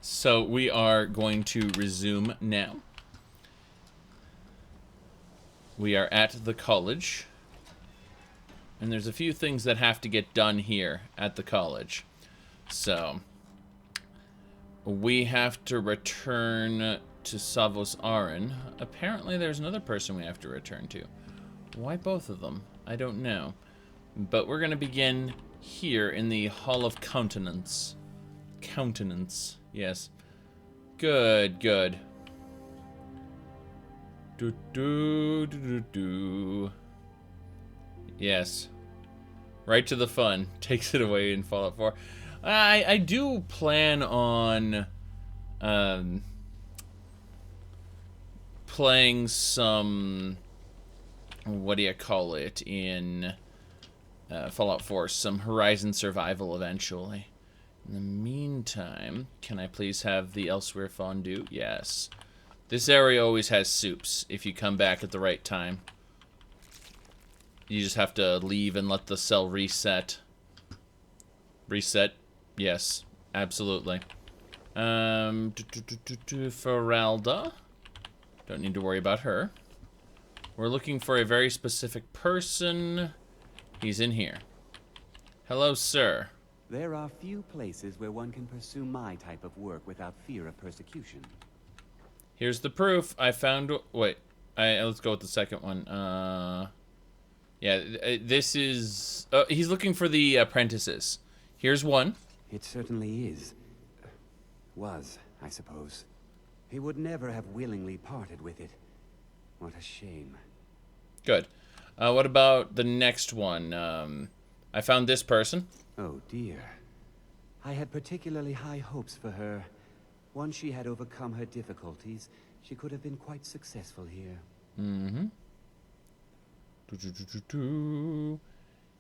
So we are going to resume now. We are at the college. And there's a few things that have to get done here at the college. So we have to return to Savos Aran. Apparently there's another person we have to return to. Why both of them? I don't know. But we're going to begin here in the Hall of Countenance. Countenance, yes. Good, good. Do do do do do. Yes. Right to the fun. Takes it away in Fallout 4. I do plan on playing some, what do you call it, in Fallout 4, some Horizon Survival eventually. In the meantime, can I please have the Elsewhere fondue? Yes. This area always has soups if you come back at the right time. You just have to leave and let the cell reset. Reset? Yes, absolutely. Feralda. Don't need to worry about her. We're looking for a very specific person. He's in here. Hello, sir. There are few places where one can pursue my type of work without fear of persecution. Here's the proof. I found... Wait. Let's go with the second one. Yeah, this is... he's looking for the apprentices. Here's one. It certainly is. Was, I suppose. He would never have willingly parted with it. What a shame. Good. What about the next one? I found this person. Oh dear. I had particularly high hopes for her. Once she had overcome her difficulties, she could have been quite successful here. Mm-hmm.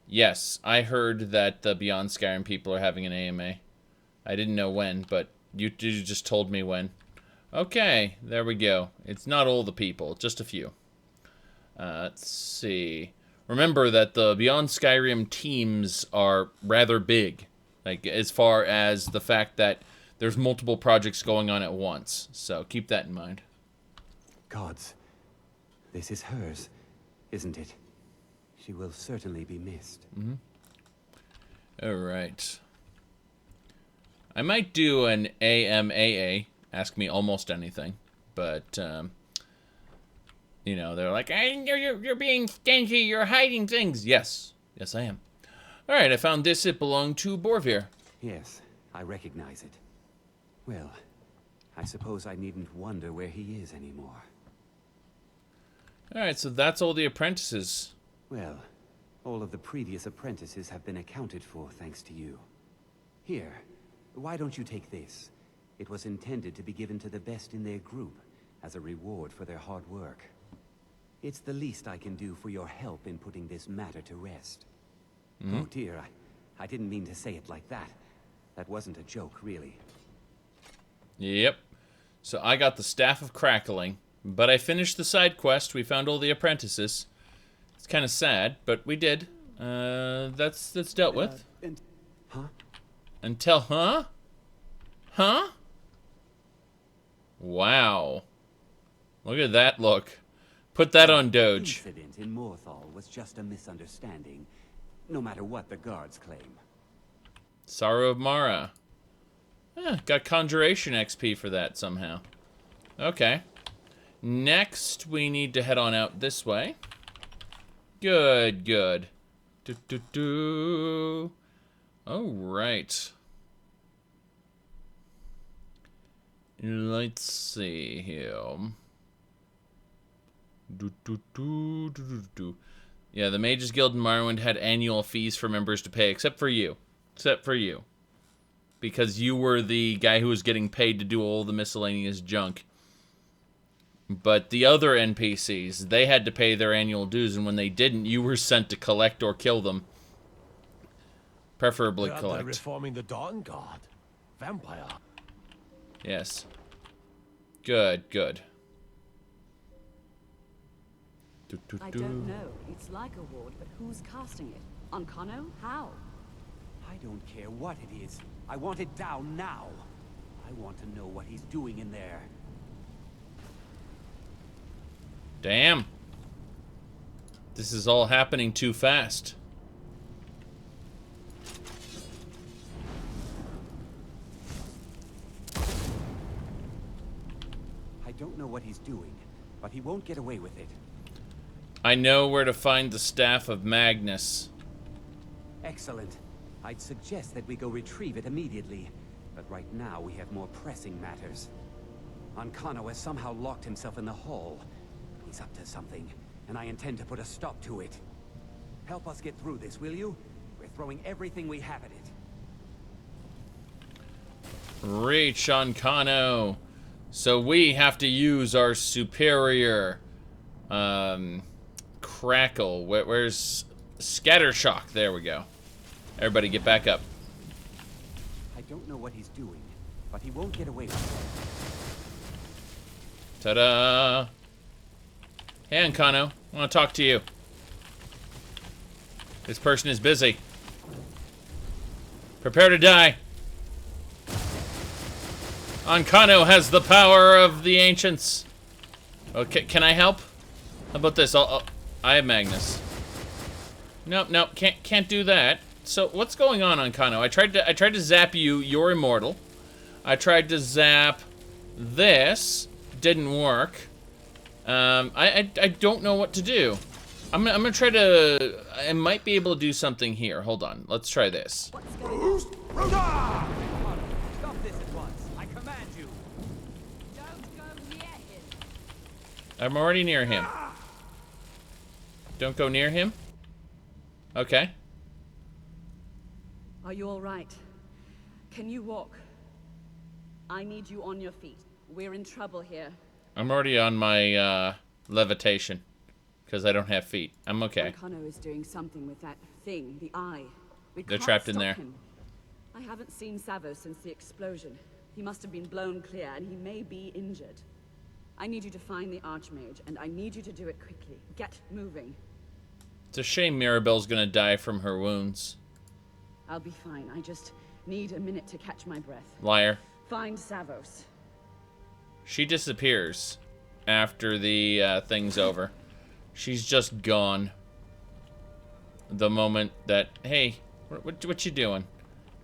Yes, I heard that the Beyond Skyrim people are having an AMA. I didn't know when, but you just told me when. Okay, there we go. It's not all the people, just a few. Let's see. Remember that the Beyond Skyrim teams are rather big. Like, as far as the fact that there's multiple projects going on at once. So, keep that in mind. Gods. This is hers, isn't it? She will certainly be missed. Mm-hmm. Alright. I might do an AMAA. Ask me almost anything. But, you know, they're like, hey, you're being stingy, you're hiding things. Yes. Yes, I am. Alright, I found this. It belonged to Borvir. Yes, I recognize it. Well, I suppose I needn't wonder where he is anymore. Alright, so that's all the apprentices. Well, all of the previous apprentices have been accounted for thanks to you. Here, why don't you take this? It was intended to be given to the best in their group as a reward for their hard work. It's the least I can do for your help in putting this matter to rest. Mm-hmm. Oh dear, I didn't mean to say it like that. That wasn't a joke, really. Yep. So I got the Staff of Crackling, but I finished the side quest. We found all the apprentices. It's kind of sad, but we did. That's dealt with. Huh? Until, huh? Huh? Wow. Look at that look. Put that on Doge. The incident in Morthal was just a misunderstanding, no matter what the guards claim. Sorrow of Mara. Got Conjuration XP for that somehow. Okay. Next, we need to head on out this way. Good, good. Alright. Let's see here. Yeah, the Mages Guild in Morrowind had annual fees for members to pay, except for you. Except for you. Because you were the guy who was getting paid to do all the miscellaneous junk. But the other NPCs, they had to pay their annual dues, and when they didn't, you were sent to collect or kill them. Preferably collect. They're reforming the Dawn Guard. Vampire. Yes. Good, good. I don't know. It's like a ward, but who's casting it? Ancano? How? I don't care what it is. I want it down now. I want to know what he's doing in there. Damn. This is all happening too fast. I don't know what he's doing, but he won't get away with it. I know where to find the Staff of Magnus. Excellent. I'd suggest that we go retrieve it immediately, but right now we have more pressing matters. Ancano has somehow locked himself in the hall. He's up to something, and I intend to put a stop to it. Help us get through this, will you? We're throwing everything we have at it. Reach, Ancano. So we have to use our superior crackle. Where's Scattershock? There we go. Everybody get back up. I don't know what he's doing, but he won't get away with it. Ta-da! Hey, Ancano. I want to talk to you. This person is busy. Prepare to die. Ancano has the power of the ancients. Okay, can I help? How about this? I have Magnus. Nope, can't do that. So what's going on, Ancano? I tried to zap you. You're immortal. I tried to zap this. Didn't work. I don't know what to do. I'm gonna try to. I might be able to do something here. Hold on. Let's try this. What's going on? Stop this at once. I command you. Don't go near him. I'm already near him. Don't go near him? Okay. Are you all right? Can you walk? I need you on your feet. We're in trouble here. I'm already on my levitation because I don't have feet. I'm okay. Ancano is doing something with that thing, the eye. They're trapped in there. Him. I haven't seen Savo since the explosion. He must have been blown clear, and he may be injured. I need you to find the Archmage, and I need you to do it quickly. Get moving. It's a shame Mirabelle's gonna die from her wounds. I'll be fine. I just need a minute to catch my breath. Liar. Find Savos. She disappears after the thing's over. She's just gone. The moment that, hey, what you doing?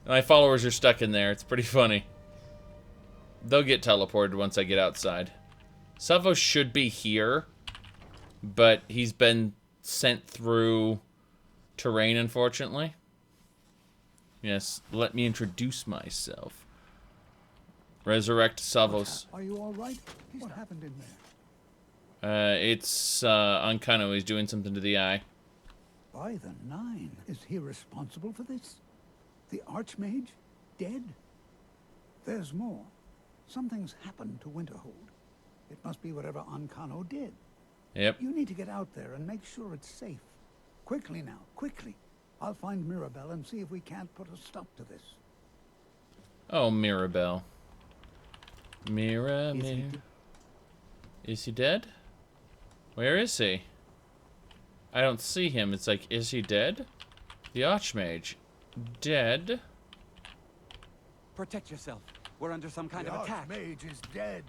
My followers are stuck in there. It's pretty funny. They'll get teleported once I get outside. Savos should be here, but he's been sent through terrain, unfortunately. Yes, let me introduce myself. Resurrect Savos. Are you all right? What happened in there? It's Ancano. He's doing something to the eye. By the nine, is he responsible for this? The Archmage? Dead? There's more. Something's happened to Winterhold. It must be whatever Ancano did. Yep. You need to get out there and make sure it's safe. Quickly now, quickly. I'll find Mirabelle and see if we can't put a stop to this. Oh, Mirabelle. Is he dead? Where is he? I don't see him. It's like, is he dead? The Archmage. Dead? Protect yourself. We're under some kind of attack. The Archmage is dead.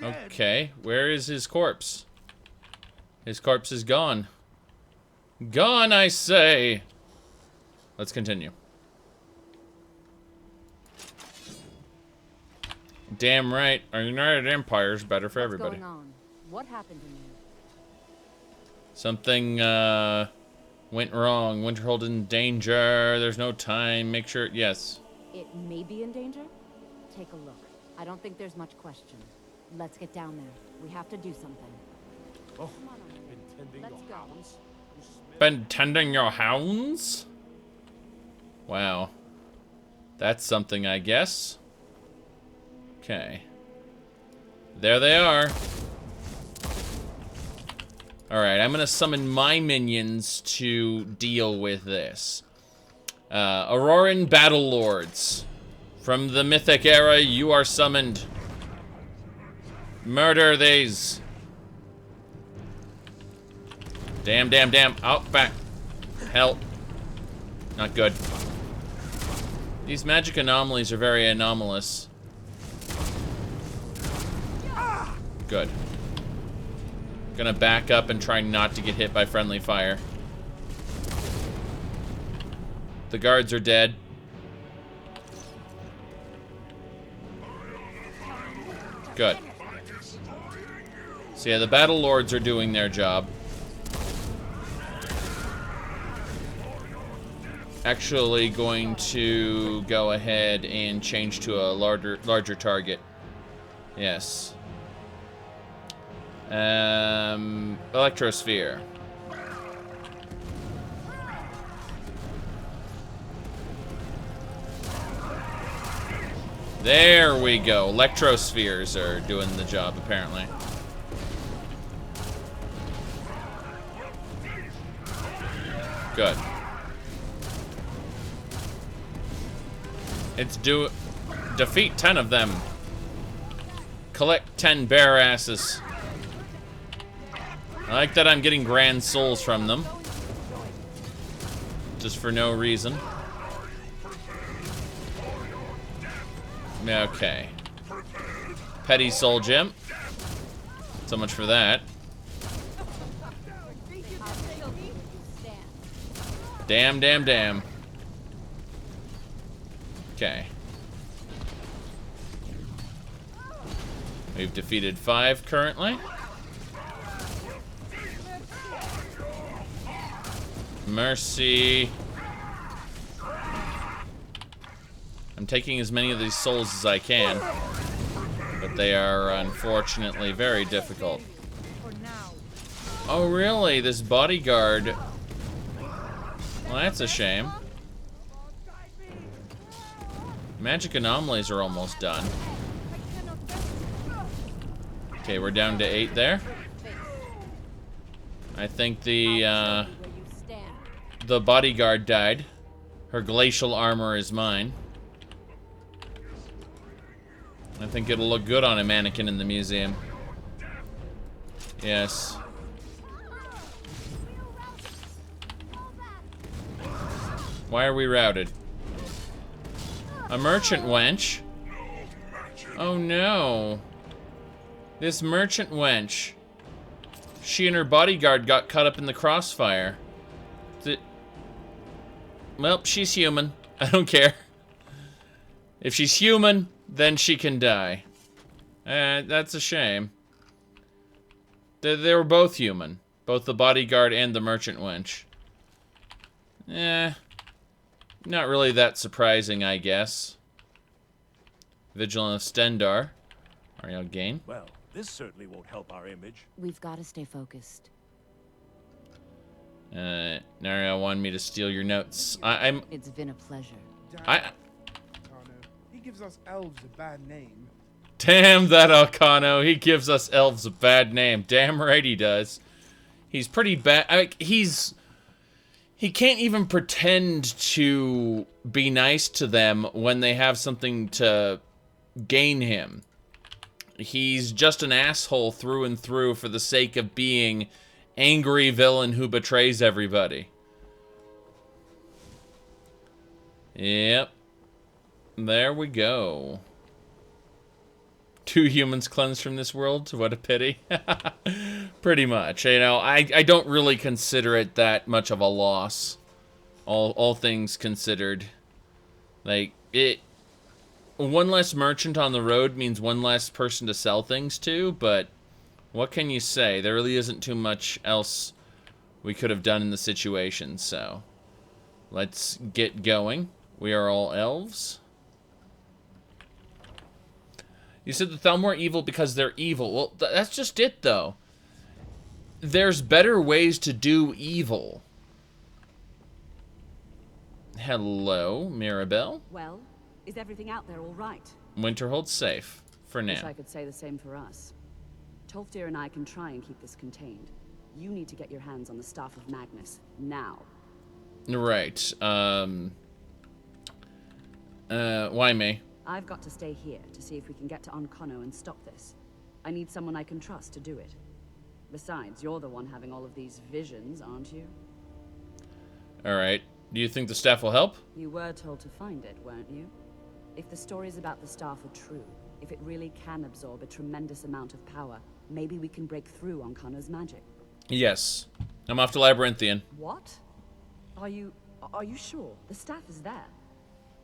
Okay, where is his corpse? His corpse is gone. Gone, I say! Let's continue. Damn right, our United Empire's better for everybody. What's going on? What happened to you? Something, went wrong. Winterhold in danger. There's no time. Make sure, yes. It may be in danger? Take a look. I don't think there's much question. Let's get down there. We have to do something. Oh, Come on, Archmage. been tending Let's your go. hounds? You smell Been tending your hounds? Wow. That's something, I guess. Okay. There they are. Alright, I'm gonna summon my minions to deal with this. Auroran Battle Lords. From the Mythic era, you are summoned. Murder these. Damn, damn, damn. Out, back. Help. Not good. These magic anomalies are very anomalous. Good. Gonna back up and try not to get hit by friendly fire. The guards are dead. Good. So yeah, the battle lords are doing their job. Actually going to go ahead and change to a larger target. Yes. Electrosphere. There we go. Electrospheres are doing the job, apparently. Good. It's defeat 10 of them. Collect 10 bare asses. I like that I'm getting grand souls from them. Just for no reason. Okay. Petty soul gem. So much for that. Damn, damn, damn. Okay. We've defeated 5 currently. Mercy. I'm taking as many of these souls as I can, but they are unfortunately very difficult. Oh really? This bodyguard. Well, that's a shame. Magic anomalies are almost done. Okay, we're down to 8 there. I think the bodyguard died. Her glacial armor is mine. I think it'll look good on a mannequin in the museum. Yes. Why are we routed? A merchant wench? Oh no. This merchant wench. She and her bodyguard got caught up in the crossfire. Well, she's human. I don't care. If she's human, then she can die. That's a shame. They were both human. Both the bodyguard and the merchant wench. Not really that surprising, I guess. Vigilant of Stendar. Ariel Gain. Well, this certainly won't help our image. We've got to stay focused. Nariel wanted me to steal your notes. It's been a pleasure. Ancano. He gives us elves a bad name. Damn that Ancano. He gives us elves a bad name. Damn right he does. He's pretty bad. He can't even pretend to be nice to them when they have something to gain him. He's just an asshole through and through for the sake of being angry villain who betrays everybody. Yep. There we go. 2 humans cleansed from this world? What a pity. Pretty much. You know, I don't really consider it that much of a loss. All things considered. Like, one less merchant on the road means one less person to sell things to, but what can you say? There really isn't too much else we could have done in the situation, so let's get going. We are all elves. You said the Thalmor are evil because they're evil. Well, that's just it, though. There's better ways to do evil. Hello, Mirabelle. Well, is everything out there all right? Winterhold's safe, for Wish now. I could say the same for us. Tolfdir and I can try and keep this contained. You need to get your hands on the Staff of Magnus, now. Right, why me? I've got to stay here to see if we can get to Ancano and stop this. I need someone I can trust to do it. Besides, you're the one having all of these visions, aren't you? Alright. Do you think the staff will help? You were told to find it, weren't you? If the stories about the staff are true, if it really can absorb a tremendous amount of power, Maybe we can break through Ancano's magic. Yes. I'm off to Labyrinthian. What? Are you sure? The staff is there.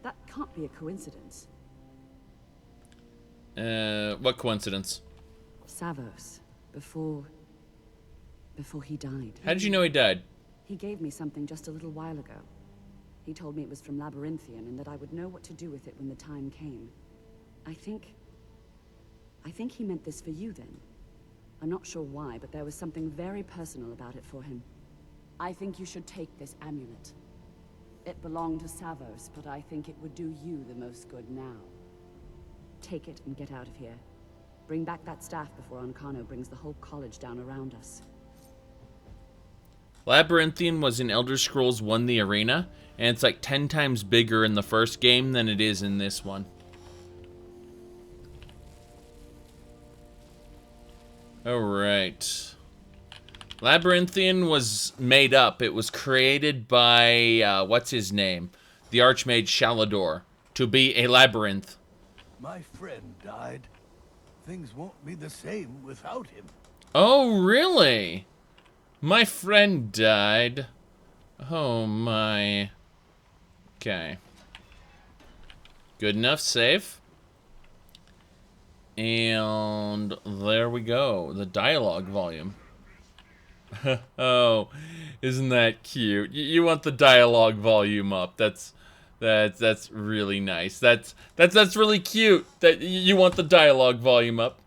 That can't be a coincidence. What coincidence? Savos, before he died. How did you know he died? He gave me something just a little while ago. He told me it was from Labyrinthian and that I would know what to do with it when the time came. I think he meant this for you then. I'm not sure why, but there was something very personal about it for him. I think you should take this amulet. It belonged to Savos, but I think it would do you the most good now. Take it and get out of here. Bring back that staff before Ancano brings the whole college down around us. Labyrinthian was in Elder Scrolls 1 The Arena, and it's like 10 times bigger in the first game than it is in this one. Alright. Labyrinthian was made up. It was created by, what's his name? The Archmage Shalador, to be a labyrinth. My friend died. Things won't be the same without him. Oh, really? My friend died. Oh, my. Okay. Good enough, save. And there we go. The dialogue volume. Oh, isn't that cute? You want the dialogue volume up. That's really nice. That's really cute that you want the dialogue volume up.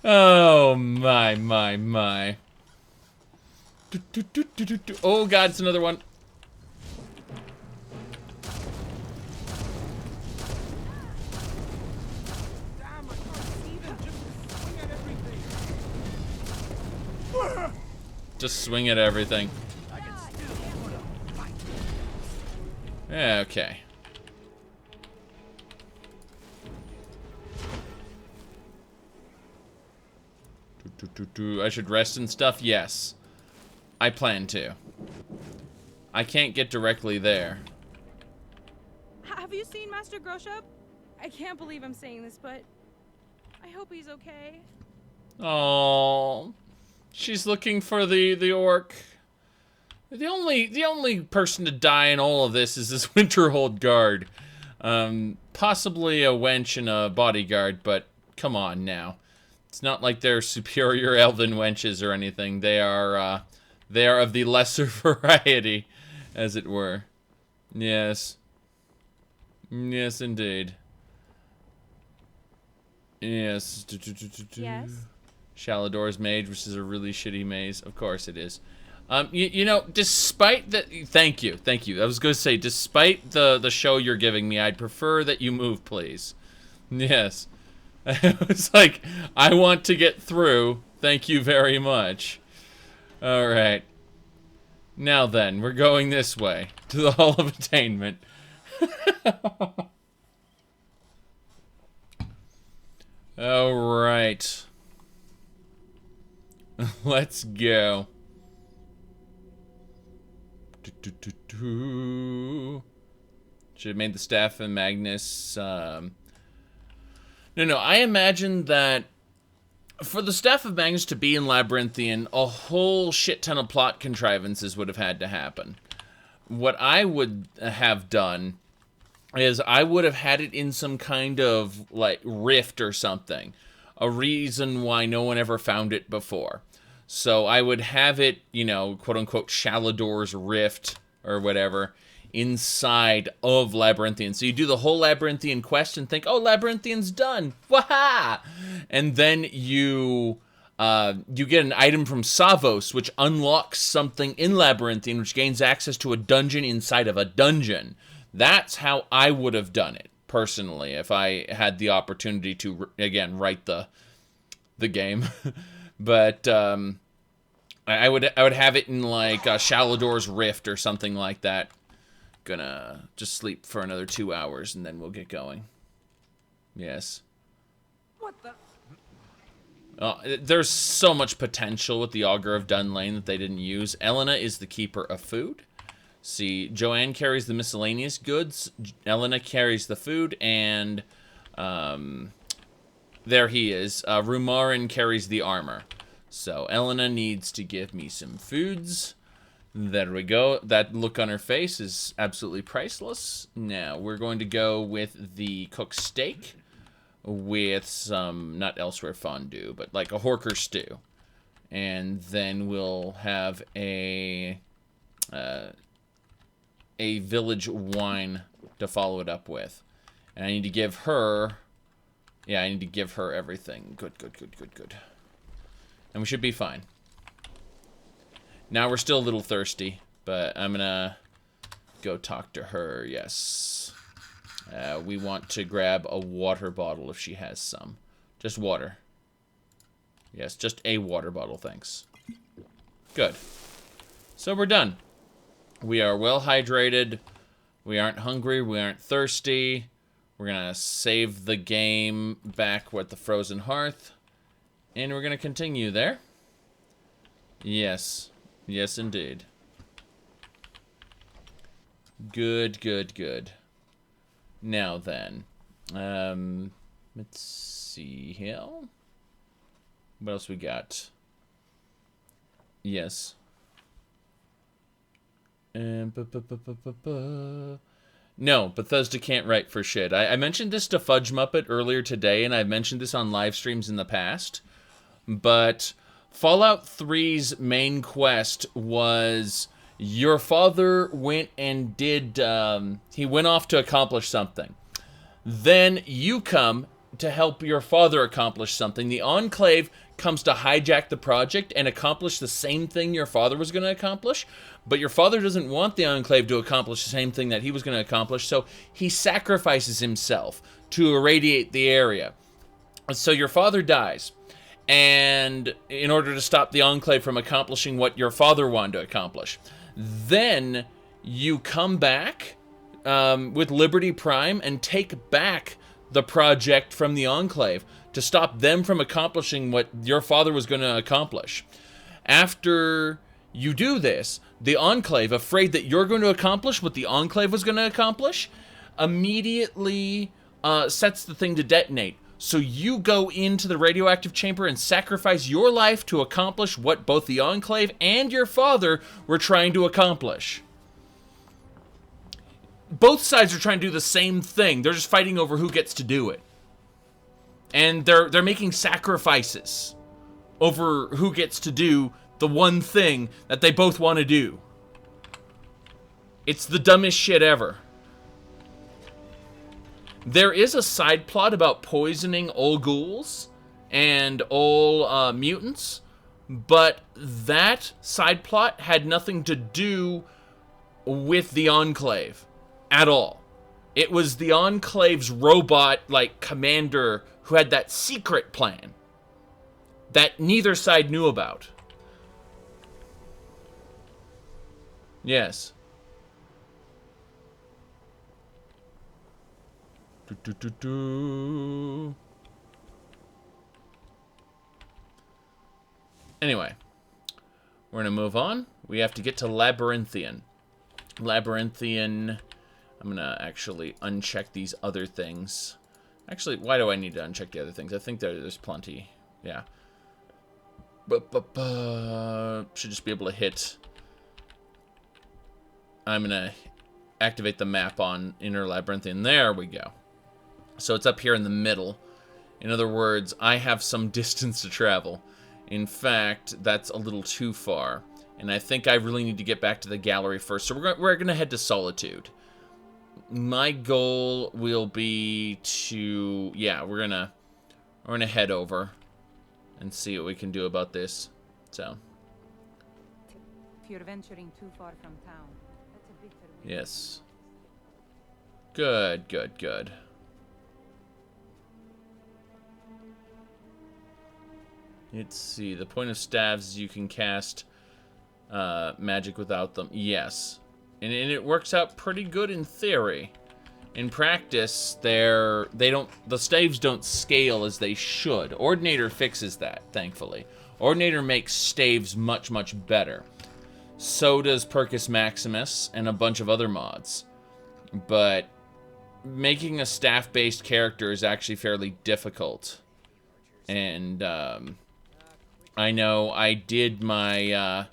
Oh my. Oh god, it's another one. Damn, I can't see them. Just swing at everything. Just swing at everything. I can still put up a fight. Yeah, okay. I should rest and stuff? Yes. I plan to. I can't get directly there. Have you seen Master Groshup? I can't believe I'm saying this, but I hope he's okay. Oh, she's looking for the orc. The only person to die in all of this is this Winterhold guard. Possibly a wench and a bodyguard, but come on now. It's not like they're superior elven wenches or anything. They are of the lesser variety, as it were. Yes. Yes, indeed. Yes. Yes? Shalador's Mage, which is a really shitty maze. Of course it is. You know, despite the... Thank you. I was going to say, despite the show you're giving me, I'd prefer that you move, please. Yes. It's like, I want to get through. Thank you very much. Alright. Now then, we're going this way. To the Hall of Attainment. Alright. Let's go. Should have made the staff and Magnus. No, I imagine that for the Staff of Magnus to be in Labyrinthian, a whole shit ton of plot contrivances would have had to happen. What I would have done is I would have had it in some kind of, like, rift or something. A reason why no one ever found it before. So I would have it, you know, quote-unquote, Shalador's Rift, or whatever, inside of Labyrinthian. So you do the whole Labyrinthian quest and think, oh, Labyrinthian's done. Waha! And then you get an item from Savos, which unlocks something in Labyrinthian, which gains access to a dungeon inside of a dungeon. That's how I would have done it, personally, if I had the opportunity to, again, write the game. But I would have it in, like, Shalador's Rift or something like that. Gonna just sleep for another 2 hours and then we'll get going. Yes. What the? There's so much potential with the Augur of Dunlane that they didn't use. Elena is the keeper of food. See, Joanne carries the miscellaneous goods. Elena carries the food, and there he is. Rumarin carries the armor. So Elena needs to give me some foods. There we go. That look on her face is absolutely priceless. Now, we're going to go with the cooked steak with some, not elsewhere fondue, but like a Horker stew. And then we'll have a village wine to follow it up with. And I need to give her, yeah, I need to give her everything. Good. And we should be fine. Now we're still a little thirsty, but I'm gonna go talk to her, yes. We want to grab a water bottle if she has some. Just water. Yes, just a water bottle, thanks. Good. So we're done. We are well hydrated. We aren't hungry. We aren't thirsty. We're gonna save the game back with the frozen hearth. And we're gonna continue there. Yes. Yes, indeed. Good. Now then, let's see here. What else we got? Yes. No, Bethesda can't write for shit. I mentioned this to Fudge Muppet earlier today, and I've mentioned this on live streams in the past, but Fallout 3's main quest was your father went and did, he went off to accomplish something. Then you come to help your father accomplish something. The Enclave comes to hijack the project and accomplish the same thing your father was going to accomplish, but your father doesn't want the Enclave to accomplish the same thing that he was going to accomplish, so he sacrifices himself to irradiate the area. So your father dies. And in order to stop the Enclave from accomplishing what your father wanted to accomplish. Then you come back with Liberty Prime and take back the project from the Enclave to stop them from accomplishing what your father was going to accomplish. After you do this, the Enclave, afraid that you're going to accomplish what the Enclave was going to accomplish, immediately sets the thing to detonate. So you go into the radioactive chamber and sacrifice your life to accomplish what both the Enclave and your father were trying to accomplish. Both sides are trying to do the same thing. They're just fighting over who gets to do it. And they're making sacrifices over who gets to do the one thing that they both want to do. It's the dumbest shit ever. There is a side plot about poisoning all ghouls and all mutants, but that side plot had nothing to do with the Enclave at all. It was the Enclave's robot, like, commander who had that secret plan that neither side knew about. Yes. Anyway, we're gonna move on. We have to get to Labyrinthian. Labyrinthian. I'm gonna actually uncheck these other things. Actually, why do I need to uncheck the other things? I think there's plenty. Yeah. Should just be able to hit. I'm gonna activate the map on Inner Labyrinthian. There we go. So it's up here in the middle. In other words, I have some distance to travel. In fact, that's a little too far. And I think I really need to get back to the gallery first. So we're going to head to Solitude. My goal will be to... Yeah, we're gonna head over and see what we can do about this. So. If you're venturing too far from town, that's a bit for me. Yes. Good. Let's see. The point of staves is you can cast magic without them. Yes. And it works out pretty good in theory. In practice, the staves don't scale as they should. Ordinator fixes that, thankfully. Ordinator makes staves much, much better. So does Percus Maximus and a bunch of other mods. But making a staff-based character is actually fairly difficult. And I know I did my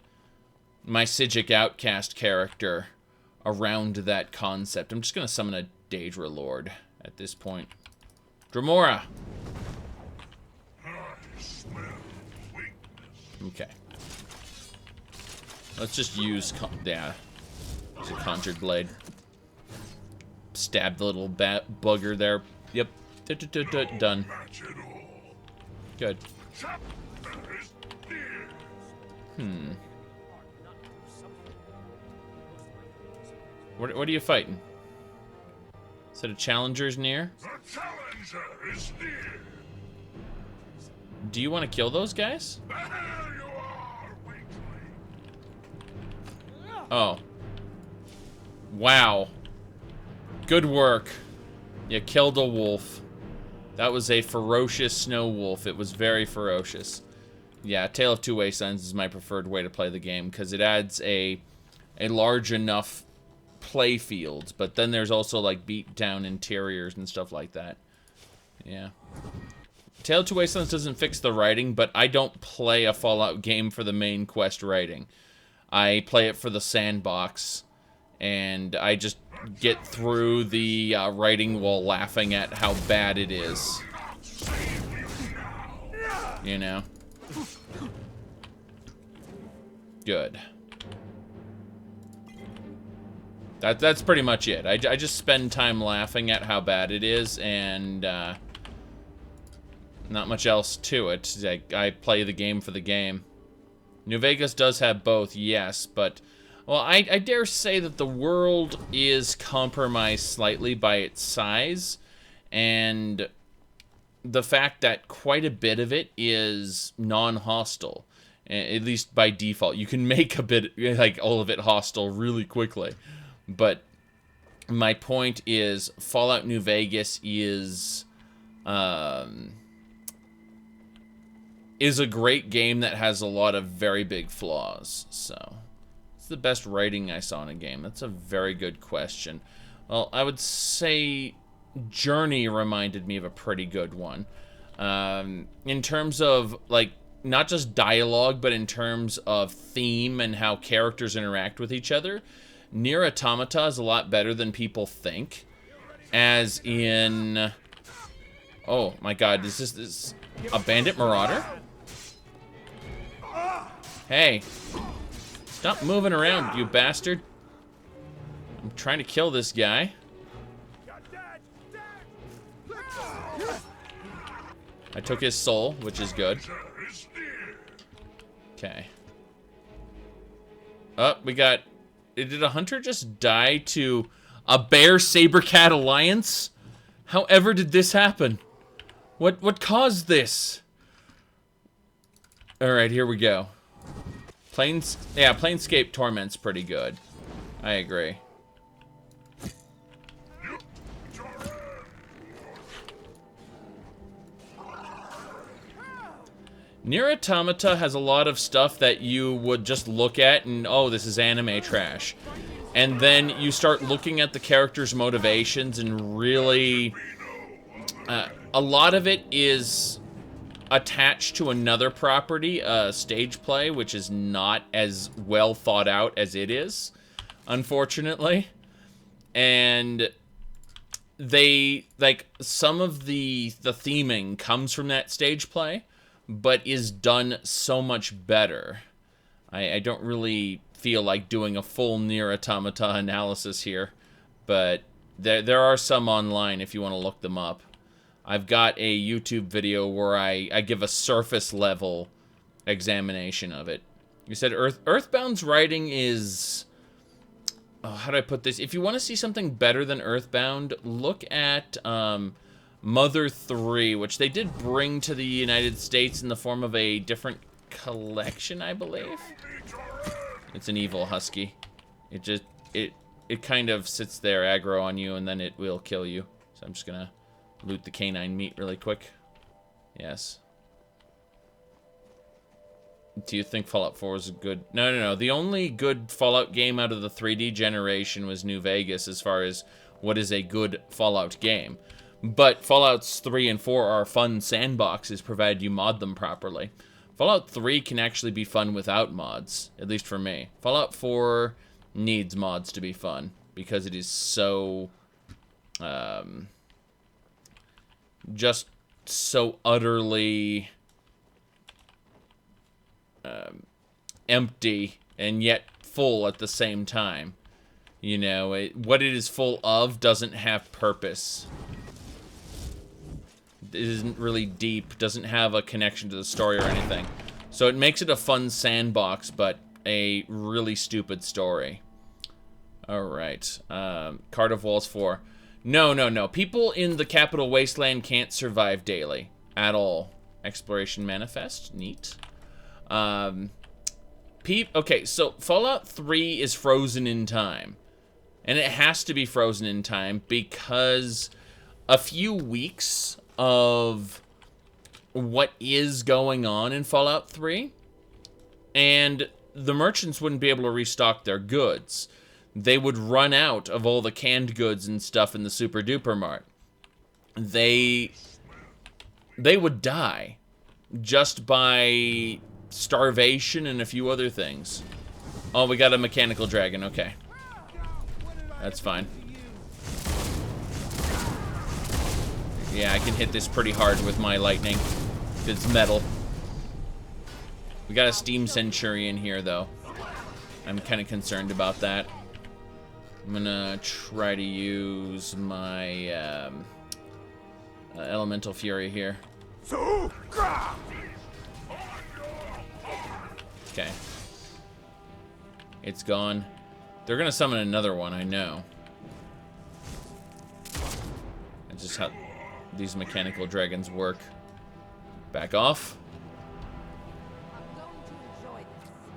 my Psijic Outcast character around that concept. I'm just gonna summon a Daedra Lord at this point. Dremora! Okay. Let's just use use a Conjured Blade. Stab the little bugger there. Yep. Done. Good. What are you fighting? Is it a challenger's near? The challenger is near. Do you want to kill those guys? There you are, weakling. Oh. Wow. Good work. You killed a wolf. That was a ferocious snow wolf. It was very ferocious. Yeah, Tale of Two Wastelands is my preferred way to play the game because it adds a large enough play field, but then there's also like beat down interiors and stuff like that. Yeah. Tale of Two Wastelands doesn't fix the writing, but I don't play a Fallout game for the main quest writing. I play it for the sandbox, and I just get through the writing while laughing at how bad it is. You know? Good. That's pretty much it. I just spend time laughing at how bad it is, and not much else to it. I play the game for the game. New Vegas does have both, yes, but... Well, I dare say that the world is compromised slightly by its size, and the fact that quite a bit of it is non-hostile, at least by default. You can make a bit, like, all of it hostile really quickly. But my point is, Fallout New Vegas is a great game that has a lot of very big flaws. So, it's the best writing I saw in a game. That's a very good question. Well, I would say Journey reminded me of a pretty good one. In terms of, like, not just dialogue, but in terms of theme and how characters interact with each other. Nier Automata is a lot better than people think. As in... Oh my god, is this a bandit marauder? Hey! Stop moving around, you bastard. I'm trying to kill this guy. I took his soul, which is good. Okay. Oh, we got... Did a hunter just die to a bear saber-cat alliance? However did this happen? What caused this? Alright, here we go. Planescape Torment's pretty good. I agree. Nier Automata has a lot of stuff that you would just look at and, oh, this is anime trash. And then you start looking at the character's motivations and really... a lot of it is attached to another property, stage play, which is not as well thought out as it is, unfortunately. And they, like, some of the theming comes from that stage play, but is done so much better. I don't really feel like doing a full Nier Automata analysis here, but there are some online if you want to look them up. I've got a YouTube video where I give a surface level examination of it. You said Earthbound's writing is... Oh, how do I put this? If you want to see something better than Earthbound, look at... Mother 3, which they did bring to the United States in the form of a different collection, I believe. It's an evil husky. it kind of sits there aggro on you, and then it will kill you. So I'm just gonna loot the canine meat really quick. Yes. Do you think Fallout 4 was a good... No. The only good Fallout game out of the 3D generation was New Vegas as far as what is a good Fallout game. But Fallouts 3 and 4 are fun sandboxes, provided you mod them properly. Fallout 3 can actually be fun without mods, at least for me. Fallout 4 needs mods to be fun, because it is so... just so utterly... empty and yet full at the same time. You know, what it is full of doesn't have purpose. It isn't really deep, doesn't have a connection to the story or anything. So it makes it a fun sandbox, but a really stupid story. Alright. Card of Walls 4. No. People in the Capital Wasteland can't survive daily. At all. Exploration Manifest. Neat. Okay, so Fallout 3 is frozen in time. And it has to be frozen in time because a few weeks of what is going on in Fallout 3, and the merchants wouldn't be able to restock their goods. They would run out of all the canned goods and stuff in the Super Duper Mart. They would die just by starvation and a few other things. Oh, we got a mechanical dragon. Okay. That's fine. Yeah, I can hit this pretty hard with my lightning. It's metal. We got a steam centurion here, though. I'm kind of concerned about that. I'm gonna try to use my elemental fury here. Okay. It's gone. They're gonna summon another one, I know. That's just how these mechanical dragons work. Back off.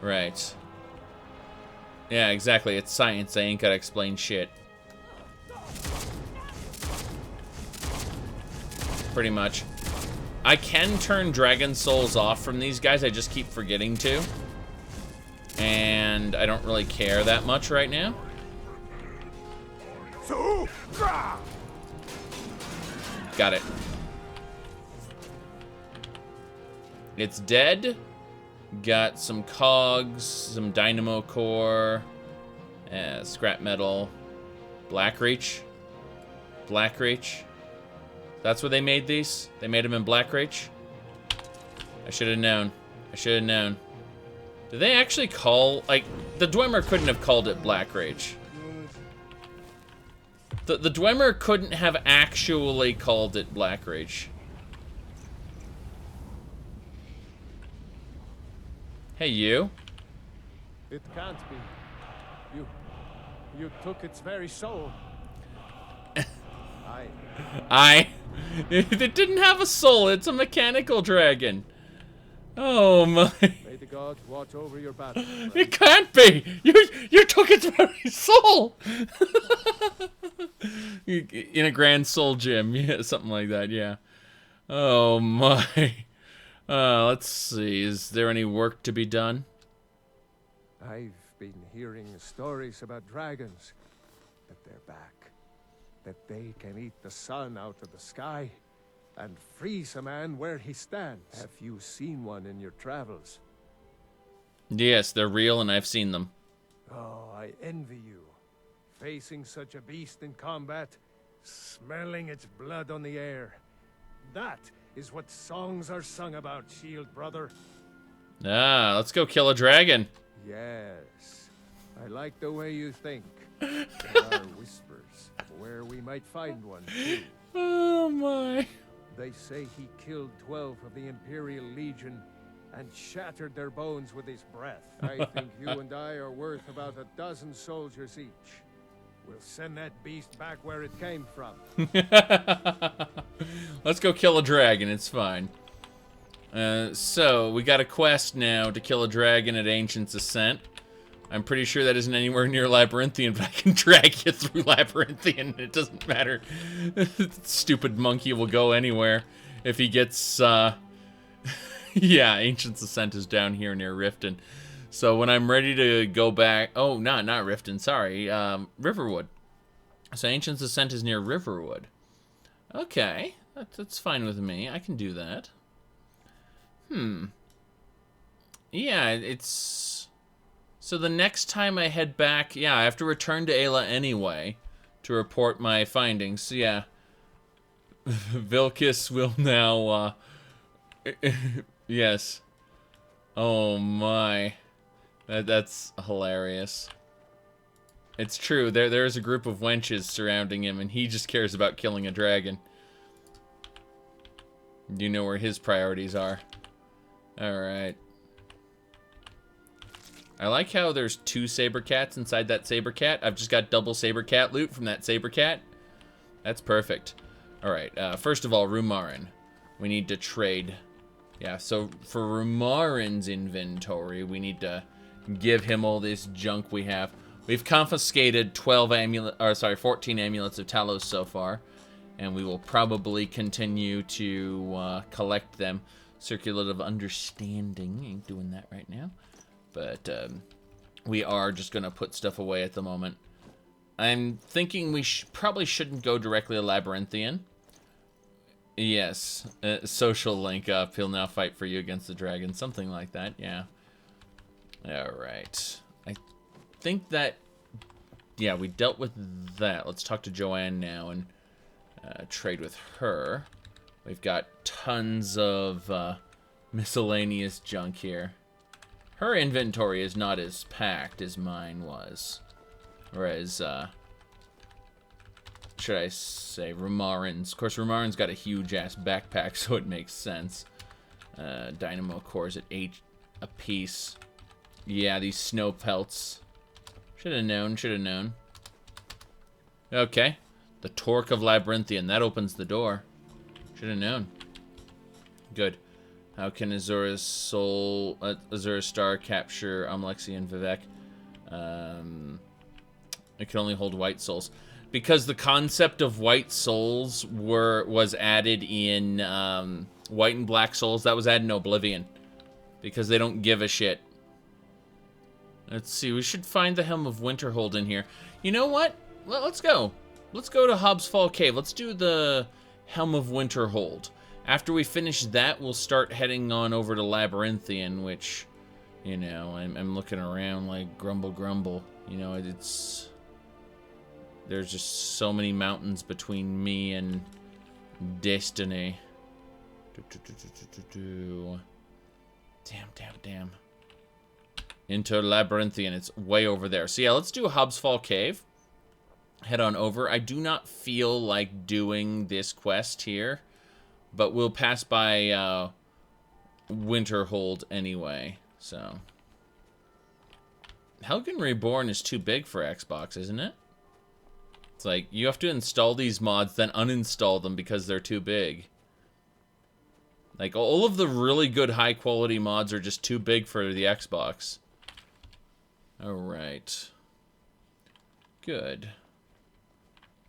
Right. Yeah, exactly. It's science. I ain't gotta explain shit. Pretty much. I can turn dragon souls off from these guys. I just keep forgetting to. And I don't really care that much right now. Got it. It's dead. Got some cogs, some dynamo core, scrap metal, Blackreach. Blackreach. That's where they made these? They made them in Blackreach? I should have known. I should have known. Did they actually call, like, the Dwemer couldn't have called it Blackreach. The Dwemer couldn't have actually called it Blackreach. Hey, you. It can't be. You took its very soul. It didn't have a soul. It's a mechanical dragon. Oh my. May the gods watch over your battle. It can't be. You took its very soul. In a grand soul gym, yeah, something like that. Yeah. Oh my. Let's see. Is there any work to be done? I've been hearing stories about dragons, that they're back. That they can eat the sun out of the sky and freeze a man where he stands. Have you seen one in your travels? Yes, they're real and I've seen them. Oh, I envy you. Facing such a beast in combat, smelling its blood on the air. That is what songs are sung about, Shield brother. Ah, let's go kill a dragon. Yes, I like the way you think. There are whispers of where we might find one, too. Oh my. They say he killed 12 of the Imperial Legion and shattered their bones with his breath. I think you and I are worth about 12 soldiers each. We'll send that beast back where it came from. Let's go kill a dragon, it's fine. So, we got a quest now to kill a dragon at Ancient's Ascent. I'm pretty sure that isn't anywhere near Labyrinthian, but I can drag you through Labyrinthian. It doesn't matter. Stupid monkey will go anywhere if he gets, yeah, Ancient's Ascent is down here near Riften. So when I'm ready to go back... Oh, not Riften, sorry. Riverwood. So Ancient's Ascent is near Riverwood. Okay, that's fine with me. I can do that. Yeah, it's... So the next time I head back... Yeah, I have to return to Ayla anyway to report my findings. So yeah. Vilkis will now... yes. Oh my. That's hilarious. It's true. There's a group of wenches surrounding him, and he just cares about killing a dragon. You know where his priorities are. Alright. I like how there's 2 saber cats inside that saber cat. I've just got double saber cat loot from that saber cat. That's perfect. Alright, first of all, Rumarin. We need to trade. Yeah, so for Rumarin's inventory, we need to give him all this junk we have. We've confiscated 14 amulets of Talos so far, and we will probably continue to collect them. Circular of Understanding, ain't doing that right now. But we are just going to put stuff away at the moment. I'm thinking we probably shouldn't go directly to Labyrinthian. Yes, social link up. He'll now fight for you against the dragon. Something like that, yeah. Alright. I think that... Yeah, we dealt with that. Let's talk to Joanne now and trade with her. We've got tons of miscellaneous junk here. Her inventory is not as packed as mine was. Whereas, should I say, Rumarin's. Of course, Rumarin's got a huge-ass backpack, so it makes sense. Dynamo cores at 8 apiece. Yeah, these snow pelts. Should have known. Okay. The Torque of Labyrinthian. That opens the door. Should have known. Good. How can Azura's Star capture Amlexi and Vivek? It can only hold white souls. Because the concept of white souls was added in White and Black Souls. That was added in Oblivion. Because they don't give a shit. Let's see. We should find the Helm of Winterhold in here. You know what? Let's go. Let's go to Hobbs Fall Cave. Let's do the Helm of Winterhold. After we finish that, we'll start heading on over to Labyrinthian, which, you know, I'm looking around like grumble. You know, it's... There's just so many mountains between me and destiny. Damn. Into Labyrinthian. It's way over there. So yeah, let's do Hobbs Fall Cave. Head on over. I do not feel like doing this quest here, but we'll pass by Winterhold anyway. So Helgen Reborn is too big for Xbox, isn't it? It's like you have to install these mods, then uninstall them because they're too big. Like all of the really good high quality mods are just too big for the Xbox. Alright. Good.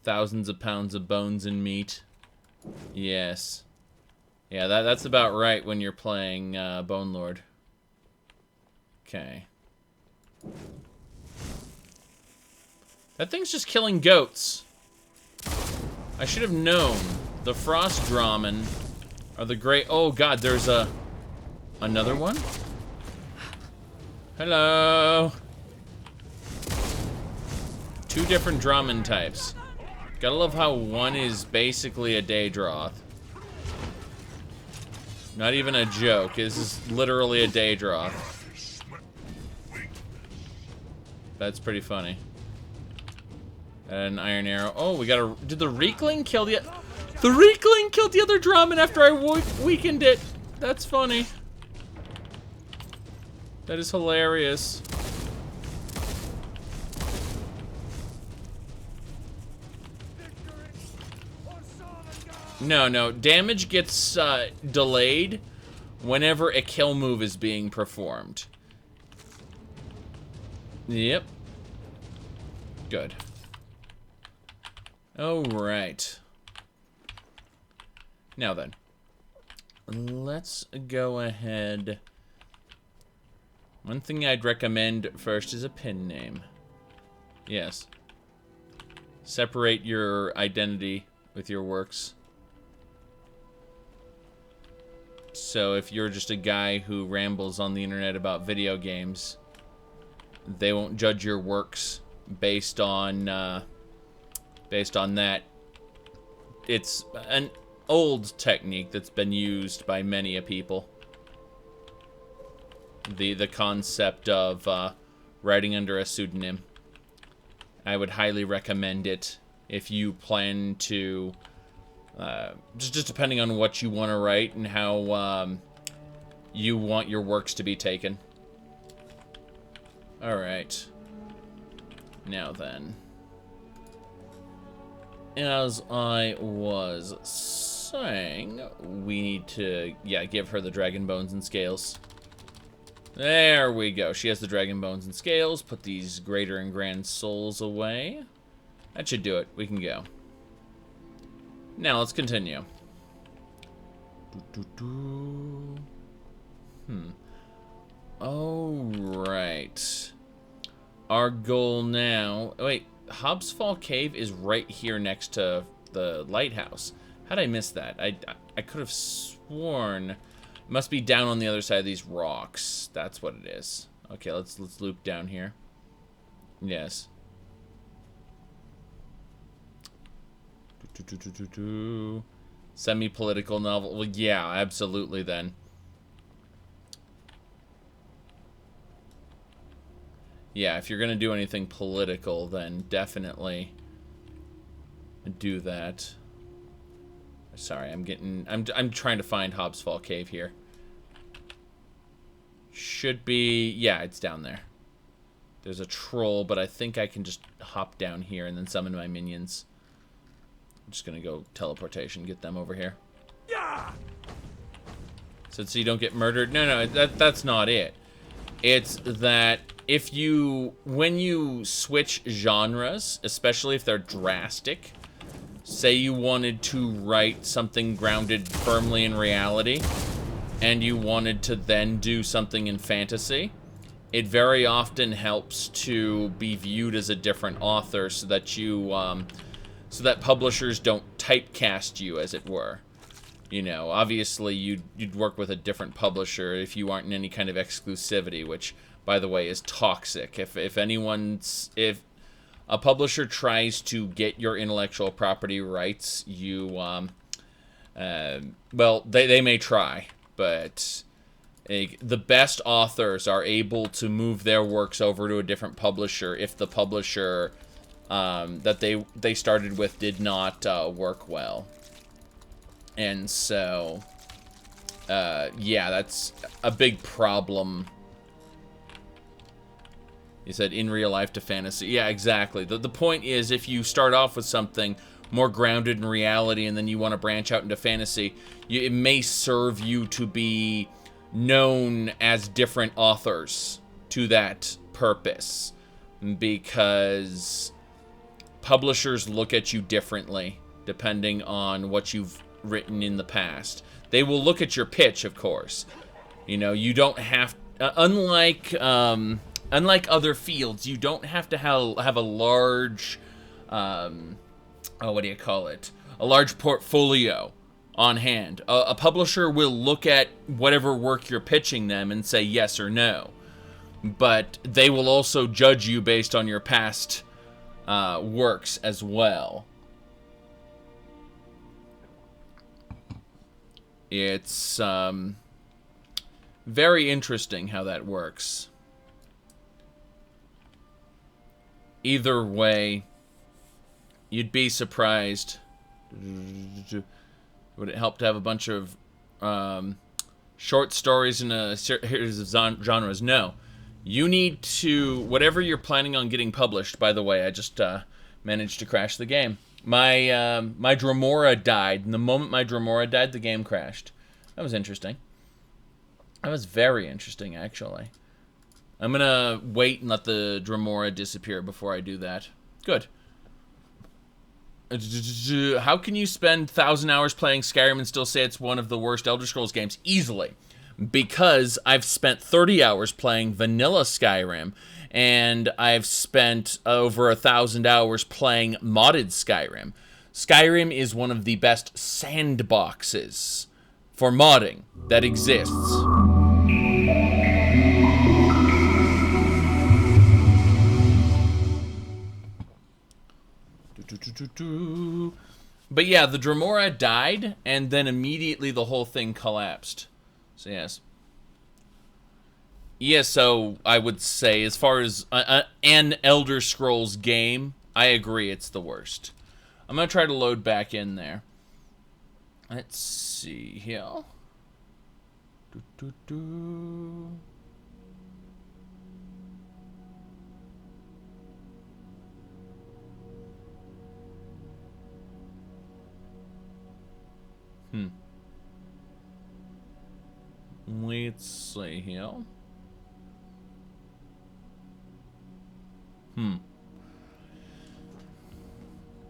Thousands of pounds of bones and meat. Yes. Yeah, that's about right when you're playing Bone Lord. Okay. That thing's just killing goats. I should have known. The Frost Dramen are the great... Oh god, there's another one? Hello. 2 different Dramen types. Gotta love how one is basically a Daedroth. Not even a joke. This is literally a Daedroth. That's pretty funny. An Iron Arrow. Oh, we got a... Did the Reekling kill the... The Reekling killed the other Dramen after I weakened it. That's funny. That is hilarious. No. Damage gets delayed whenever a kill move is being performed. Yep. Good. Alright. Now then. Let's go ahead. One thing I'd recommend first is a pen name. Yes. Separate your identity with your works. So if you're just a guy who rambles on the internet about video games, they won't judge your works based on that. It's an old technique that's been used by many a people. The concept of writing under a pseudonym. I would highly recommend it if you plan to, just depending on what you want to write and how you want your works to be taken. Alright. Now then. As I was saying, we need to, give her the dragon bones and scales. There we go. She has the dragon bones and scales. Put these greater and grand souls away. That should do it. We can go. Now, let's continue. Alright. Our goal now... Wait, Hobbs Fall Cave is right here next to the lighthouse. How'd I miss that? I could have sworn... It must be down on the other side of these rocks. That's what it is. Okay, let's loop down here. Yes. Semi-political novel. Well, yeah, absolutely then. Yeah, if you're gonna do anything political, then definitely do that. Sorry, I'm trying to find Hobbs Fall Cave here. Should be, yeah, it's down there. There's a troll, but I think I can just hop down here and then summon my minions. I'm just gonna go teleportation, get them over here. Yeah. So you don't get murdered? No, that's not it. It's that when you switch genres, especially if they're drastic, say you wanted to write something grounded firmly in reality, and you wanted to then do something in fantasy, it very often helps to be viewed as a different author so that so that publishers don't typecast you, as it were. You know, obviously you'd work with a different publisher if you aren't in any kind of exclusivity, which, by the way, is toxic. If a publisher tries to get your intellectual property rights, well, they may try, but the best authors are able to move their works over to a different publisher if the publisher that they started with did not work well. And so, yeah, that's a big problem. You said in real life to fantasy. Yeah, exactly. The point is, if you start off with something more grounded in reality and then you want to branch out into fantasy, it may serve you to be known as different authors to that purpose, because publishers look at you differently depending on what you've written in the past. They will look at your pitch, of course. You know, you don't have... unlike other fields, you don't have to have a large... what do you call it? A large portfolio on hand. A publisher will look at whatever work you're pitching them and say yes or no. But they will also judge you based on your past works as well. It's very interesting how that works. Either way, you'd be surprised. Would it help to have a bunch of short stories in a series of genres? No. You need to, whatever you're planning on getting published, by the way, I just managed to crash the game. My Dremora died, and the moment my Dremora died, the game crashed. That was interesting. That was very interesting, actually. I'm gonna wait and let the Dremora disappear before I do that. Good. How can you spend 1,000 hours playing Skyrim and still say it's one of the worst Elder Scrolls games? Easily. Because I've spent 30 hours playing vanilla Skyrim, and I've spent over 1,000 hours playing modded Skyrim. Skyrim is one of the best sandboxes for modding that exists. But yeah, the Dremora died, and then immediately the whole thing collapsed. So yes. ESO, I would say, as far as an Elder Scrolls game, I agree it's the worst. I'm going to try to load back in there. Let's see here. Let's see here.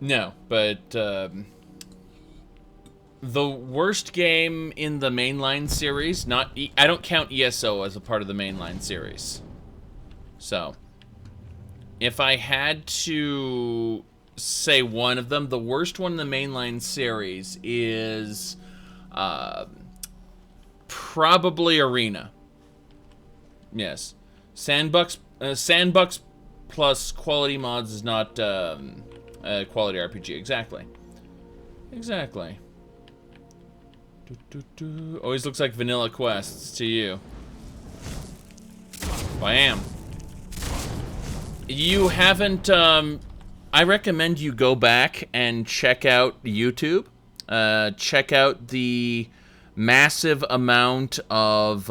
No, but the worst game in the mainline series, I don't count ESO as a part of the mainline series. So, if I had to say one of them, the worst one in the mainline series is probably Arena. Yes. Sandbox plus quality mods is not quality RPG. Exactly. Exactly. Always looks like vanilla quests to you. Bam. You haven't, I recommend you go back and check out YouTube. Check out the massive amount of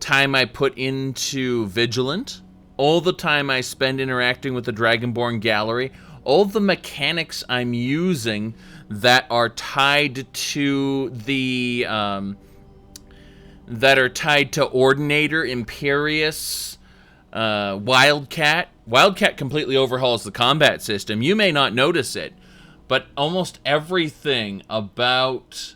time I put into Vigilant. All the time I spend interacting with the Dragonborn Gallery. All the mechanics I'm using that are tied to the Ordinator, Imperius, Wildcat. Wildcat completely overhauls the combat system. You may not notice it, but almost everything about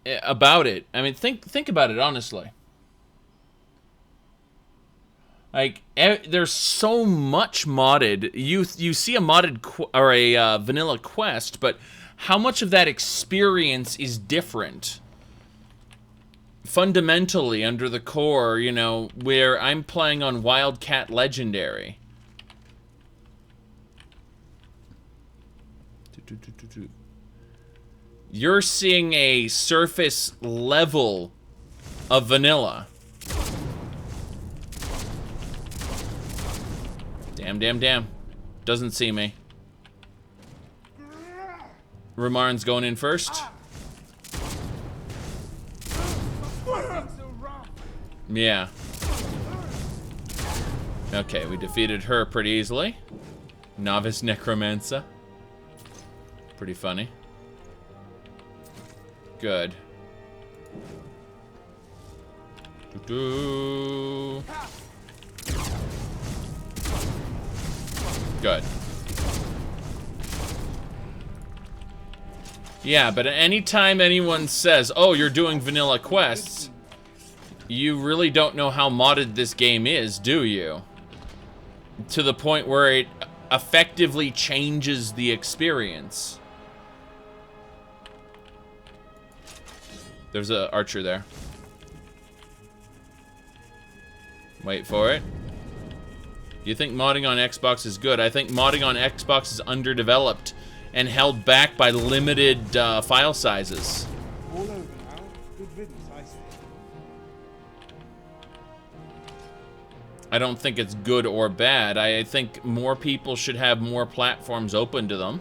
it. I mean, think about it honestly. Like, there's so much modded. You see a modded or a vanilla quest, but how much of that experience is different? Fundamentally, under the core, you know, where I'm playing on Wildcat Legendary. You're seeing a surface level of vanilla. Damn. Doesn't see me. Ramarn's going in first. Yeah. Okay, we defeated her pretty easily. Novice Necromancer. Pretty funny. Good. Good. Yeah, but anytime anyone says, oh, you're doing vanilla quests, you really don't know how modded this game is, do you? To the point where it effectively changes the experience. There's an archer there. Wait for it. You think modding on Xbox is good? I think modding on Xbox is underdeveloped and held back by limited file sizes. All over now. Good riddance, I say. I don't think it's good or bad. I think more people should have more platforms open to them.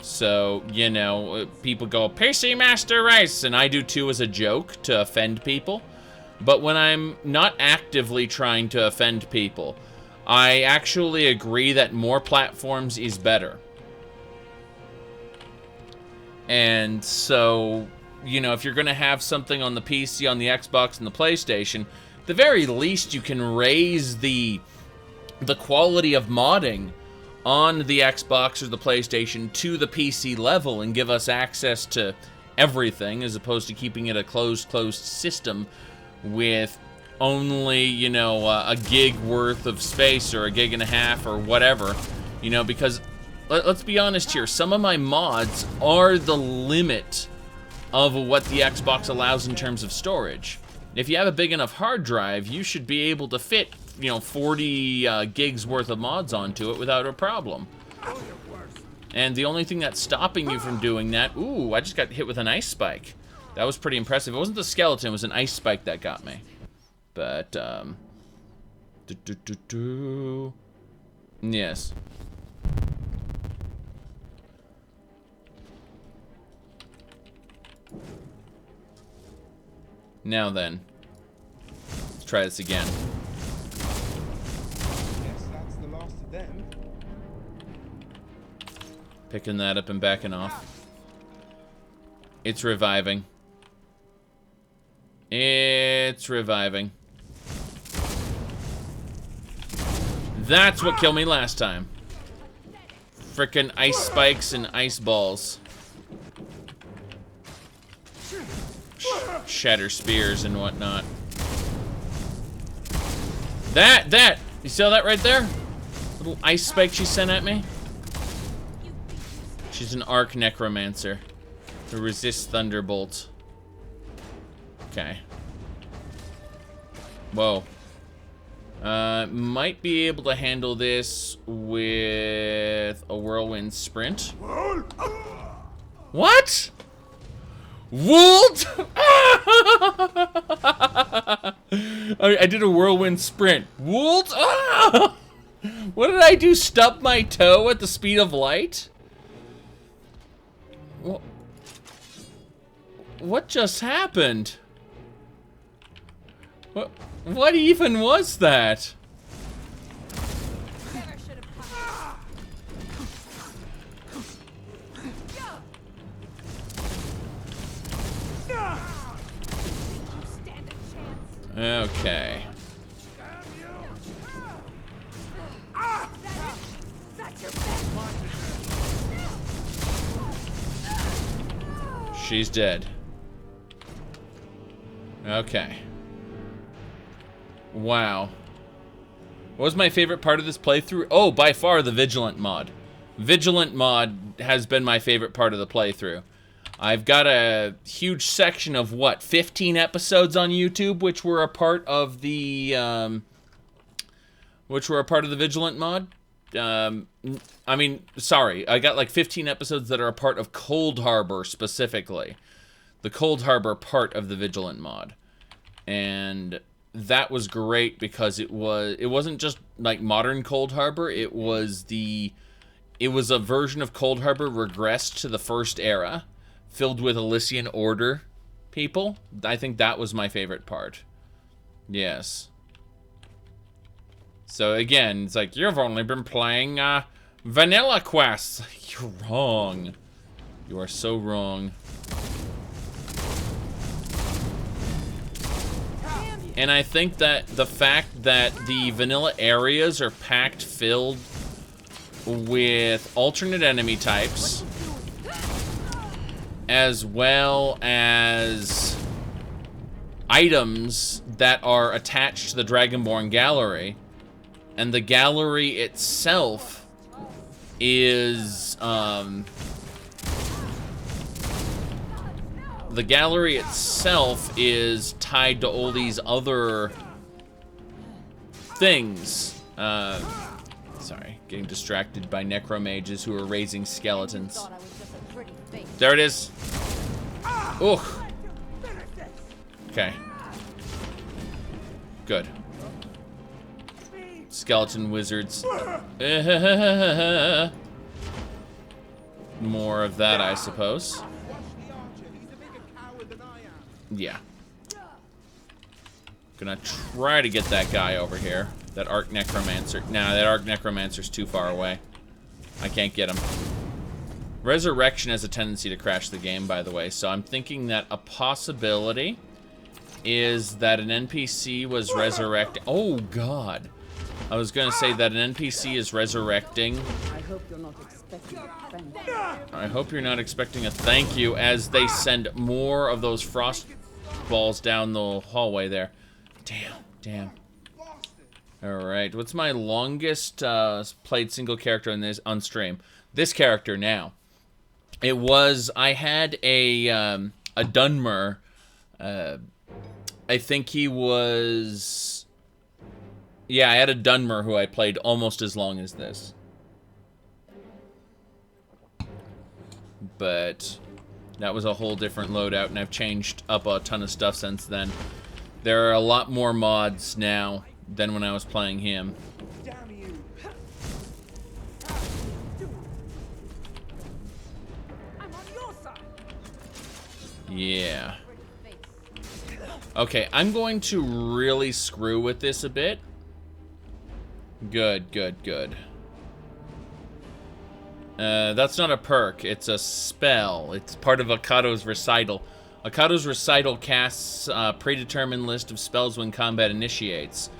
So, you know, people go, PC Master Race, and I do too as a joke to offend people. But when I'm not actively trying to offend people, I actually agree that more platforms is better. And so, you know, if you're going to have something on the PC, on the Xbox, and the PlayStation, the very least you can raise the quality of modding on the Xbox or the PlayStation to the PC level and give us access to everything, as opposed to keeping it a closed system with only, you know, a gig worth of space or a gig and a half or whatever, you know, because let's be honest here, some of my mods are the limit of what the Xbox allows in terms of storage. If you have a big enough hard drive, you should be able to fit, you know, 40 gigs worth of mods onto it without a problem. And the only thing that's stopping you from doing that... Ooh, I just got hit with an ice spike. That was pretty impressive. It wasn't the skeleton, it was an ice spike that got me. But, yes. Now then. Let's try this again. Yes, that's the last of them. Picking that up and backing off. It's reviving. It's reviving. That's what killed me last time. Frickin' ice spikes and ice balls. Shatter spears and whatnot. That! You see that right there? Little ice spike she sent at me? She's an arc necromancer who resists thunderbolt. Okay. Whoa. Might be able to handle this with a whirlwind sprint. What? Wold? I did a whirlwind sprint. Wold? What did I do? Stub my toe at the speed of light? What just happened? What even was that? Okay. She's dead. Okay. Wow. What was my favorite part of this playthrough? Oh, by far the Vigilant mod. Vigilant mod has been my favorite part of the playthrough. I've got a huge section of, what, 15 episodes on YouTube, which were a part of the, Vigilant mod. I mean, sorry, I got like 15 episodes that are a part of Cold Harbor, specifically. The Cold Harbor part of the Vigilant mod. And that was great because it wasn't just like modern Cold Harbor, it was a version of Cold Harbor regressed to the first era, filled with Elysian Order people. I think that was my favorite part. Yes. So again, it's like, you've only been playing vanilla quests. You're wrong. You are so wrong. And I think that the fact that the vanilla areas are packed filled with alternate enemy types, as well as items that are attached to the Dragonborn Gallery, and the gallery itself is tied to all these other things. Sorry, getting distracted by necromages who are raising skeletons. There it is. Ooh. Okay. Good. Skeleton wizards. More of that, I suppose. Yeah. Gonna try to get that guy over here. That Arc Necromancer. Nah, that Arc Necromancer's too far away. I can't get him. Resurrection has a tendency to crash the game, by the way, so I'm thinking that a possibility is that an NPC was resurrecting... Oh, God. I was going to say that an NPC is resurrecting... I hope you're not expecting a thank you. I hope you're not expecting a thank you as they send more of those frost balls down the hallway there. Damn. Alright, what's my longest played single character on stream? This character now. It was, I had a Dunmer, I think he was, yeah, I had a Dunmer who I played almost as long as this. But that was a whole different loadout, and I've changed up a ton of stuff since then. There are a lot more mods now than when I was playing him. Yeah. Okay, I'm going to really screw with this a bit. Good. That's not a perk, it's a spell. It's part of Akado's Recital. Akado's Recital casts a predetermined list of spells when combat initiates.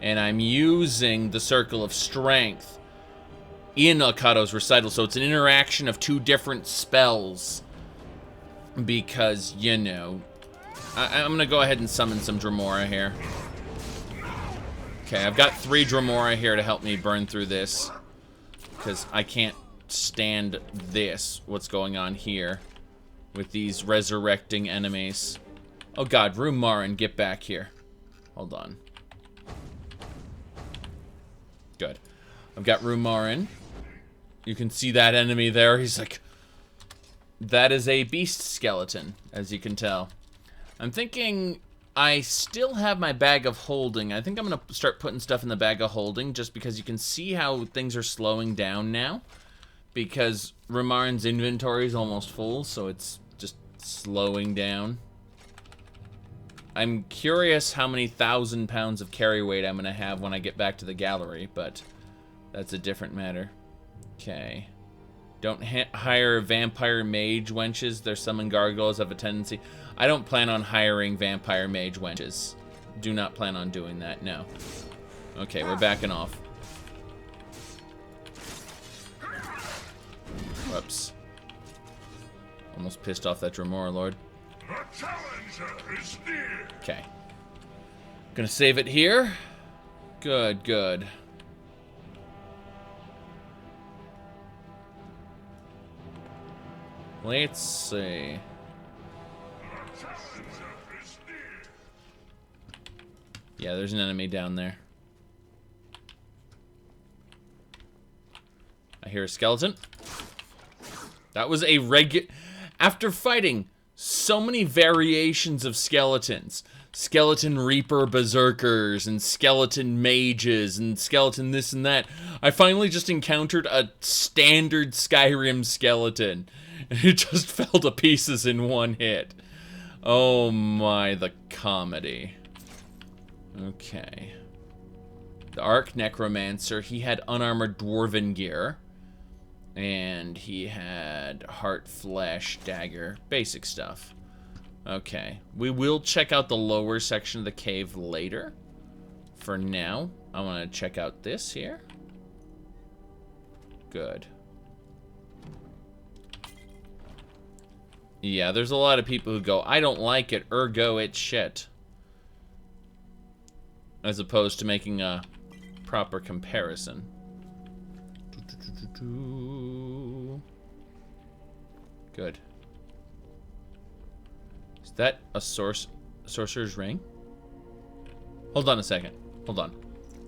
And I'm using the Circle of Strength in Akado's Recital, so it's an interaction of two different spells. Because, you know, I'm going to go ahead and summon some Dremora here. Okay, I've got 3 Dremora here to help me burn through this. Because I can't stand this, what's going on here. With these resurrecting enemies. Oh god, Rumarin, get back here. Hold on. Good. I've got Rumarin. You can see that enemy there. He's like... That is a beast skeleton, as you can tell. I'm thinking I still have my bag of holding. I think I'm going to start putting stuff in the bag of holding just because you can see how things are slowing down now. Because Rumarin's inventory is almost full, so it's just slowing down. I'm curious how many 1,000 pounds of carry weight I'm going to have when I get back to the gallery, but that's a different matter. Okay. Don't hire vampire mage wenches. Their summon gargoyles have a tendency. I don't plan on hiring vampire mage wenches. Do not plan on doing that, no. Okay, we're backing off. Whoops. Almost pissed off that Dremora Lord. Okay. Gonna save it here. Good. Let's see. Yeah, there's an enemy down there. I hear a skeleton. That was a After fighting so many variations of skeletons, skeleton reaper berserkers and skeleton mages and skeleton this and that, I finally just encountered a standard Skyrim skeleton. It just fell to pieces in one hit. Oh my, the comedy. Okay. The Arc Necromancer, he had unarmored dwarven gear. And he had heart, flesh, dagger, basic stuff. Okay. We will check out the lower section of the cave later. For now, I want to check out this here. Good. Yeah, there's a lot of people who go, I don't like it, ergo it's shit. As opposed to making a proper comparison. Good. Is that a sorcerer's ring? Hold on a second. Hold on.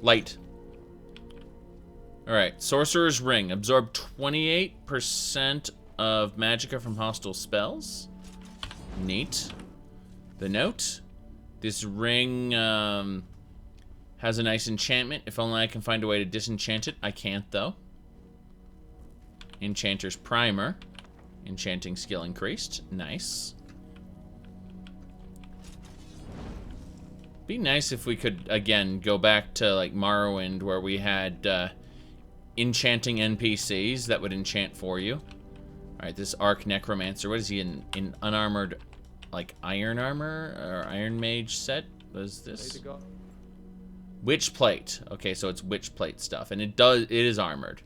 Light. Alright, sorcerer's ring. Absorb 28% of magicka from hostile spells. Neat. The note. This ring has a nice enchantment. If only I can find a way to disenchant it. I can't, though. Enchanter's Primer. Enchanting skill increased. Nice. Be nice if we could, again, go back to, like, Morrowind, where we had enchanting NPCs that would enchant for you. Alright, this Arc Necromancer. What is he in unarmored, like, iron armor? Or Iron Mage set? What is this? Witch Plate. Okay, so it's Witch Plate stuff. And it is armored.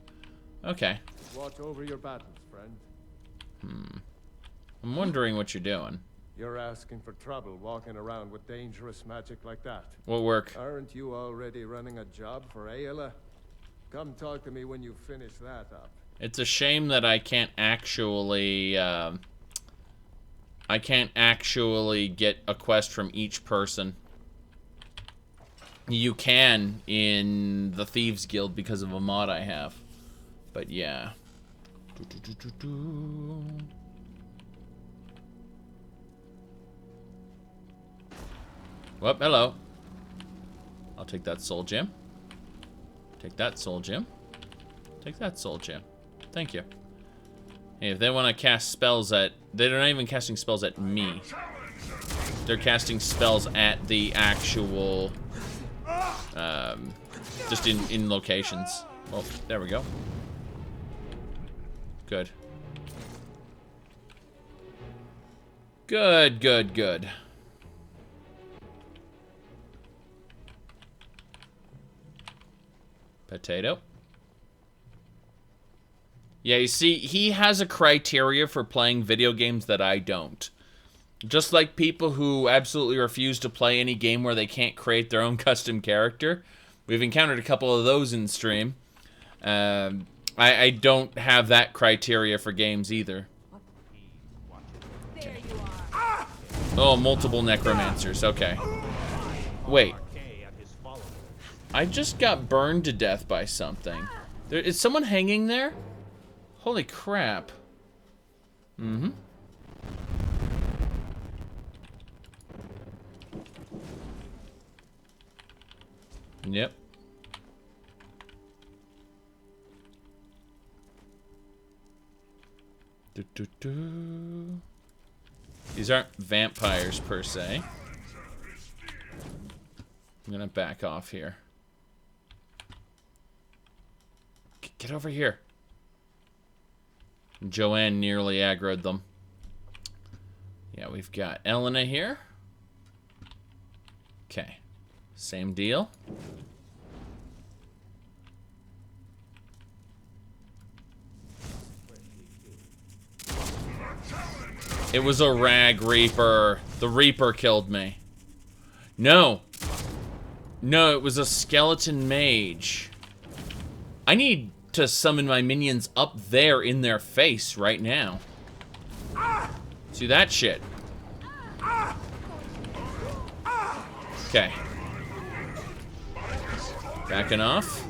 Okay. Watch over your battles, friend. I'm wondering what you're doing. You're asking for trouble walking around with dangerous magic like that. What work? Aren't you already running a job for Ayla? Come talk to me when you finish that up. It's a shame that I can't actually get a quest from each person. You can in the Thieves Guild because of a mod I have. But yeah. Well, hello. I'll take that soul gem. Take that soul gem. Take that soul gem. Thank you. Hey, if they want to cast spells at... They're not even casting spells at me. They're casting spells at the actual... just in locations. Oh, there we go. Good. Good, good, good. Potato. Yeah, you see, he has a criteria for playing video games that I don't. Just like people who absolutely refuse to play any game where they can't create their own custom character. We've encountered a couple of those in stream. I don't have that criteria for games either. Oh, multiple necromancers. Okay. Wait. I just got burned to death by something. Is someone hanging there? Holy crap. Mm-hmm. Yep. These aren't vampires per se. I'm gonna back off here. Get over here. Joanne nearly aggroed them. Yeah, we've got Elena here. Okay. Same deal. It was a Rag Reaper. The Reaper killed me. No. No, it was a Skeleton Mage. I need to summon my minions up there in their face right now. See that shit? Okay. Backing off.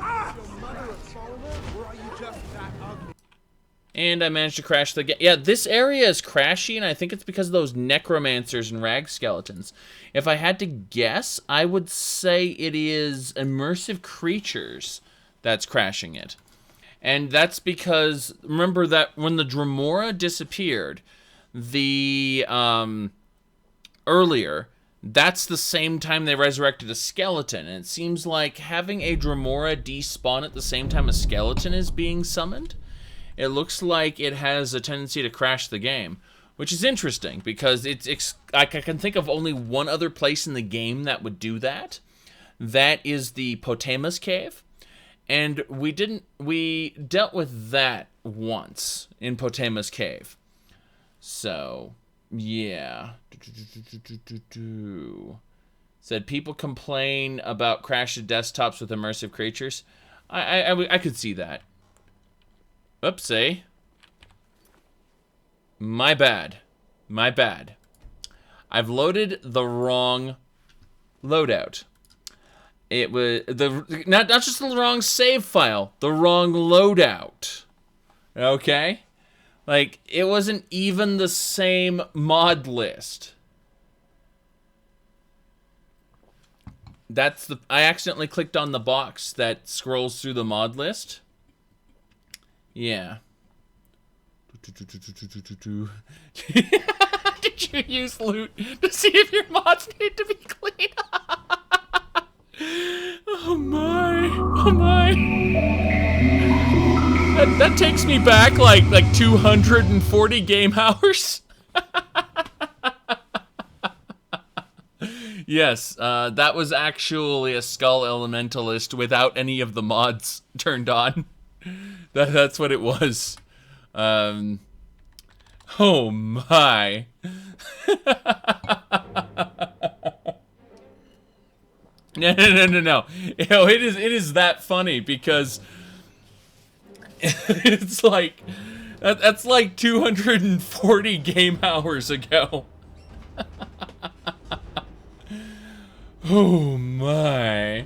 And I managed to crash the game. Yeah, this area is crashy, and I think it's because of those necromancers and rag skeletons. If I had to guess, I would say it is immersive creatures that's crashing it. And that's because, remember that when the Dremora disappeared, earlier, that's the same time they resurrected a skeleton. And it seems like having a Dremora despawn at the same time a skeleton is being summoned, it looks like it has a tendency to crash the game, which is interesting because I can think of only one other place in the game that would do that. That is the Potamus Cave. And we dealt with that once in Potamus Cave. So, yeah. Said people complain about crashed desktops with immersive creatures. I could see that. Oopsie. My bad. My bad. I've loaded the wrong loadout. It was not just the wrong save file, the wrong loadout. Okay? Like, it wasn't even the same mod list. I accidentally clicked on the box that scrolls through the mod list. Yeah. Did you use loot to see if your mods need to be clean? Oh my. Oh my. that takes me back like 240 game hours. Yes, that was actually a Skull Elementalist without any of the mods turned on. That's what it was. Oh my. No. You know, it is that funny because it's like that's like 240 game hours ago. Oh my.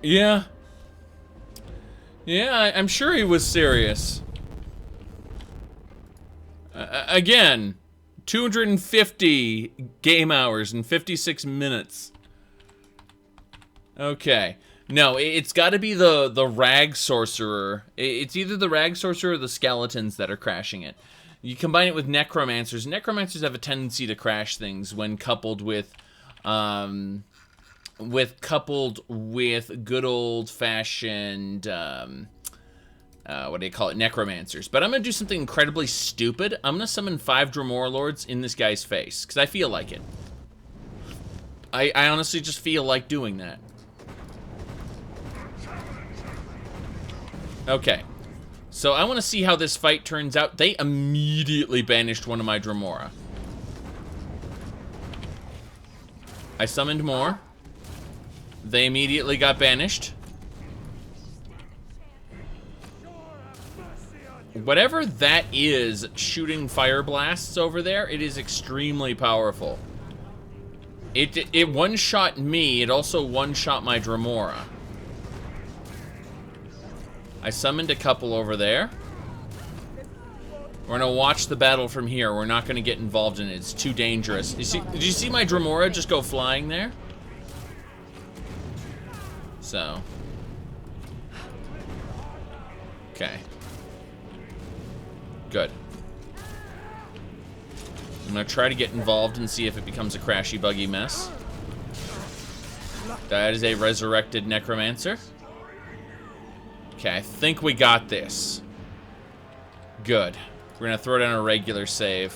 Yeah. Yeah, I'm sure he was serious. Again, 250 game hours and 56 minutes. Okay. No, it's got to be the Rag Sorcerer. It's either the Rag Sorcerer or the Skeletons that are crashing it. You combine it with Necromancers. Necromancers have a tendency to crash things when coupled with good old-fashioned, what do you call it, Necromancers. But I'm going to do something incredibly stupid. I'm going to summon 5 Dremora Lords in this guy's face, because I feel like it. I honestly just feel like doing that. Okay. So I want to see how this fight turns out. They immediately banished one of my Dremora. I summoned more. They immediately got banished. Whatever that is shooting fire blasts over there, it is extremely powerful. It one-shot me, it also one-shot my Dremora. I summoned a couple over there. We're gonna watch the battle from here. We're not gonna get involved in it. It's too dangerous. Did you see my Dremora just go flying there? So. Okay. Good. I'm gonna try to get involved and see if it becomes a crashy, buggy mess. That is a resurrected Necromancer. Okay, I think we got this. Good. We're gonna throw down a regular save.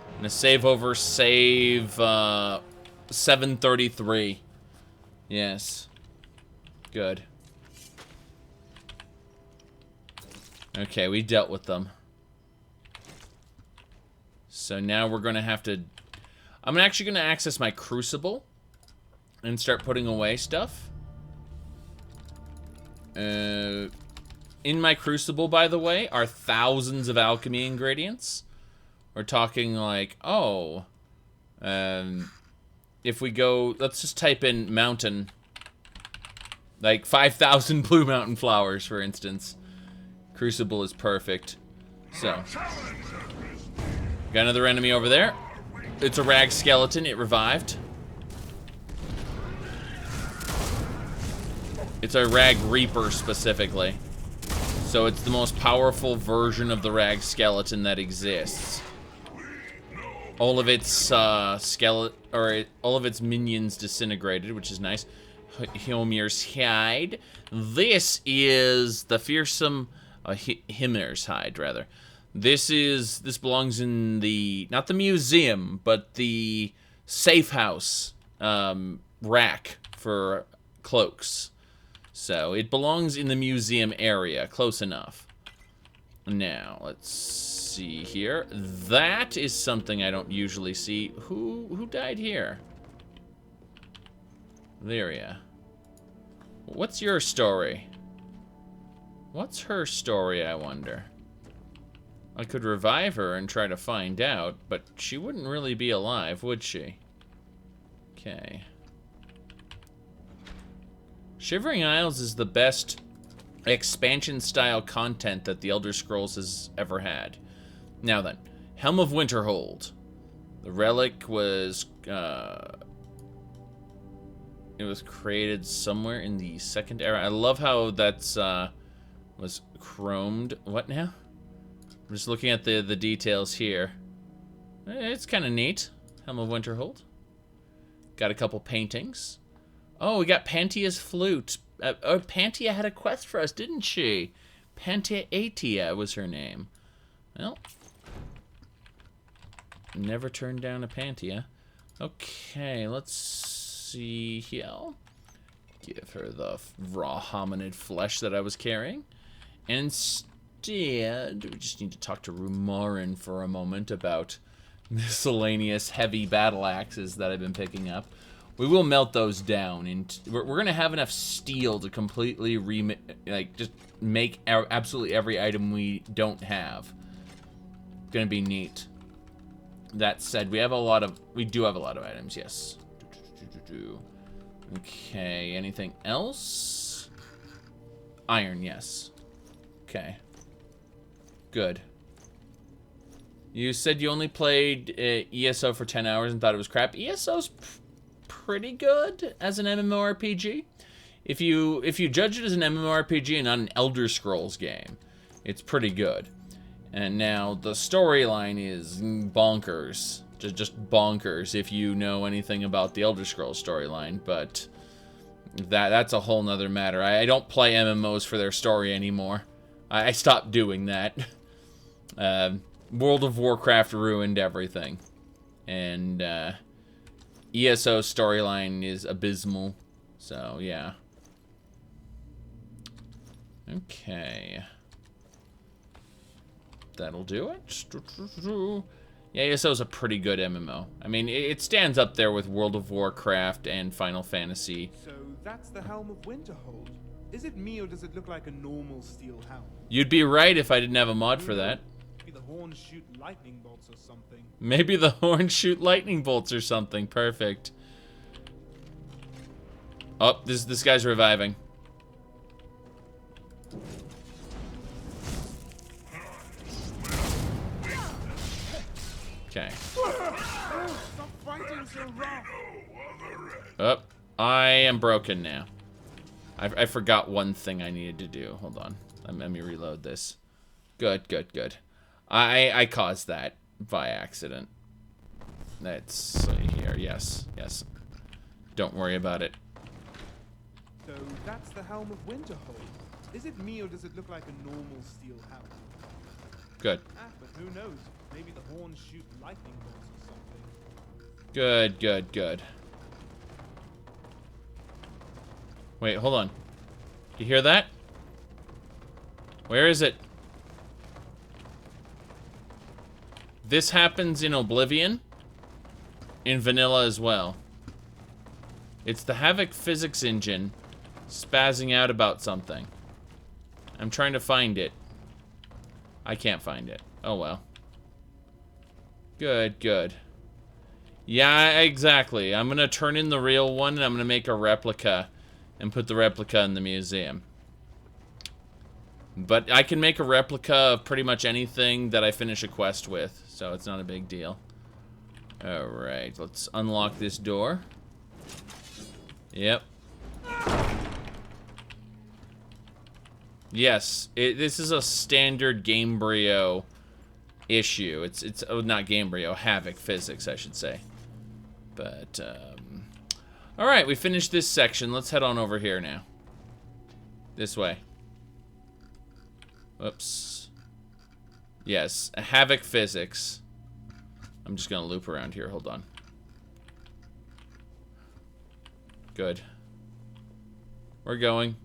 I'm gonna save over save 733. Yes. Good. Okay, we dealt with them. So now we're gonna have to... I'm actually gonna access my Crucible and start putting away stuff. In my Crucible, by the way, are thousands of alchemy ingredients. We're talking like, oh, if we go, let's just type in mountain, like 5,000 blue mountain flowers, for instance. Crucible is perfect. So, got another enemy over there. It's a rag skeleton. It revived. It's a Rag Reaper, specifically. So it's the most powerful version of the Rag Skeleton that exists. All of its all of its minions disintegrated, which is nice. Hylmir's hide. This is the fearsome Hylmir's hide, rather. This belongs in the, not the museum, but the safe house rack for cloaks. So, it belongs in the museum area. Close enough. Now, let's see here. That is something I don't usually see. Who died here? Lyria. What's your story? What's her story, I wonder? I could revive her and try to find out, but she wouldn't really be alive, would she? Okay. Shivering Isles is the best expansion-style content that the Elder Scrolls has ever had. Now then, Helm of Winterhold. The relic was, it was created somewhere in the Second Era. I love how that's, was chromed. What now? I'm just looking at the details here. It's kind of neat. Helm of Winterhold. Got a couple paintings. Oh, we got Pantia's flute. Pantia had a quest for us, didn't she? Pantia was her name. Well, never turned down a Pantia. Okay, let's see here. Give her the raw hominid flesh that I was carrying. Instead, we just need to talk to Rumorin for a moment about miscellaneous heavy battle axes that I've been picking up. We will melt those down, and we're gonna have enough steel to completely just make absolutely every item we don't have. Gonna be neat. That said, we do have a lot of items. Yes. Okay. Anything else? Iron. Yes. Okay. Good. You said you only played ESO for 10 hours and thought it was crap. ESO's pretty good as an MMORPG. If you judge it as an MMORPG and not an Elder Scrolls game, it's pretty good. And now the storyline is bonkers. Just bonkers if you know anything about the Elder Scrolls storyline, but that's a whole nother matter. I don't play MMOs for their story anymore. I stopped doing that. World of Warcraft ruined everything. And ESO's storyline is abysmal. So, yeah. Okay. That'll do it. Yeah, ESO's a pretty good MMO. I mean, it stands up there with World of Warcraft and Final Fantasy. So that's the Helm of Winterhold. Is it me or does it look like a normal steel helm? You'd be right if I didn't have a mod for that. Maybe the horns shoot lightning bolts or something. Maybe the horns shoot lightning bolts or something. Perfect. Oh, this guy's reviving. Okay. Stop fighting so rough. Oh, I am broken now. I forgot one thing I needed to do. Hold on. Let me reload this. Good. I caused that by accident. Let's see here. Yes. Don't worry about it. So that's the Helm of Winterhold. Is it me or does it look like a normal steel helm? Good. But who knows? Maybe the horns shoot lightning bolts or something. Good. Wait, hold on. You hear that? Where is it? This happens in Oblivion. In vanilla as well. It's the Havoc physics engine spazzing out about something. I'm trying to find it. I can't find it. Oh well. Good. Yeah, exactly. I'm gonna turn in the real one and I'm gonna make a replica and put the replica in the museum. But I can make a replica of pretty much anything that I finish a quest with, so it's not a big deal. Alright, let's unlock this door. Yep. Yes, this is a standard Gamebryo issue. It's not Gamebryo, Havoc physics, I should say. But, alright, we finished this section. Let's head on over here now. This way. Whoops. Yes, Havoc physics. I'm just gonna loop around here. Hold on. Good. We're going.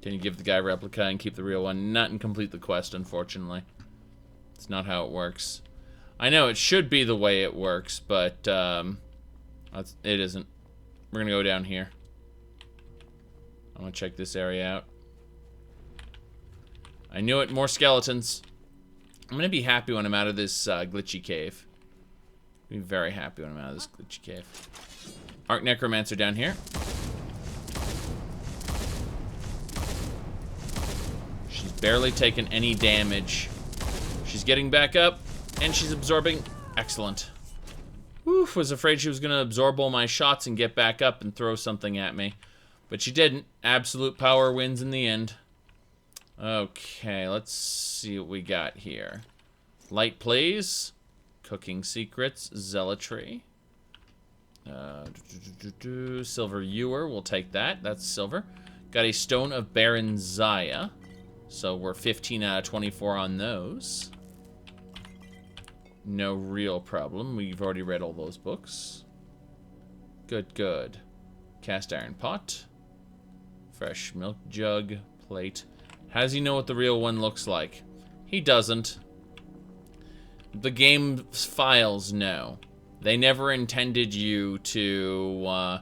Can you give the guy a replica and keep the real one? Not and complete the quest, unfortunately. It's not how it works. I know it should be the way it works, but it isn't. We're gonna go down here. I'm gonna check this area out. I knew it. More skeletons. I'm gonna be happy when I'm out of this glitchy cave. Be very happy when I'm out of this glitchy cave. Arc Necromancer down here. She's barely taken any damage. She's getting back up, and she's absorbing. Excellent. Oof, was afraid she was gonna absorb all my shots and get back up and throw something at me. But she didn't. Absolute power wins in the end. Okay, let's see what we got here. Light, please. Cooking secrets, zealotry. Silver ewer, we'll take that. That's silver. Got a stone of Baron Zaya. So we're 15 out of 24 on those. No real problem. We've already read all those books. Good, good. Cast iron pot. Fresh milk jug. Plate. How does he know what the real one looks like? He doesn't. The game's files know. They never intended you to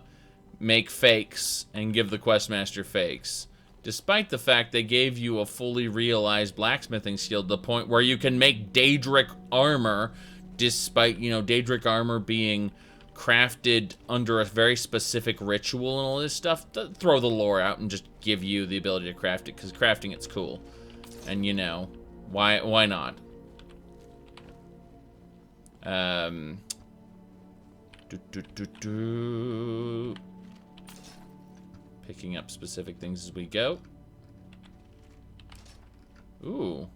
make fakes and give the questmaster fakes. Despite the fact they gave you a fully realized blacksmithing skill to the point where you can make Daedric armor, despite, you know, Daedric armor being crafted under a very specific ritual and all this stuff. Throw the lore out and just give you the ability to craft it, because crafting it's cool. And, you know, why not? Picking up specific things as we go. Ooh.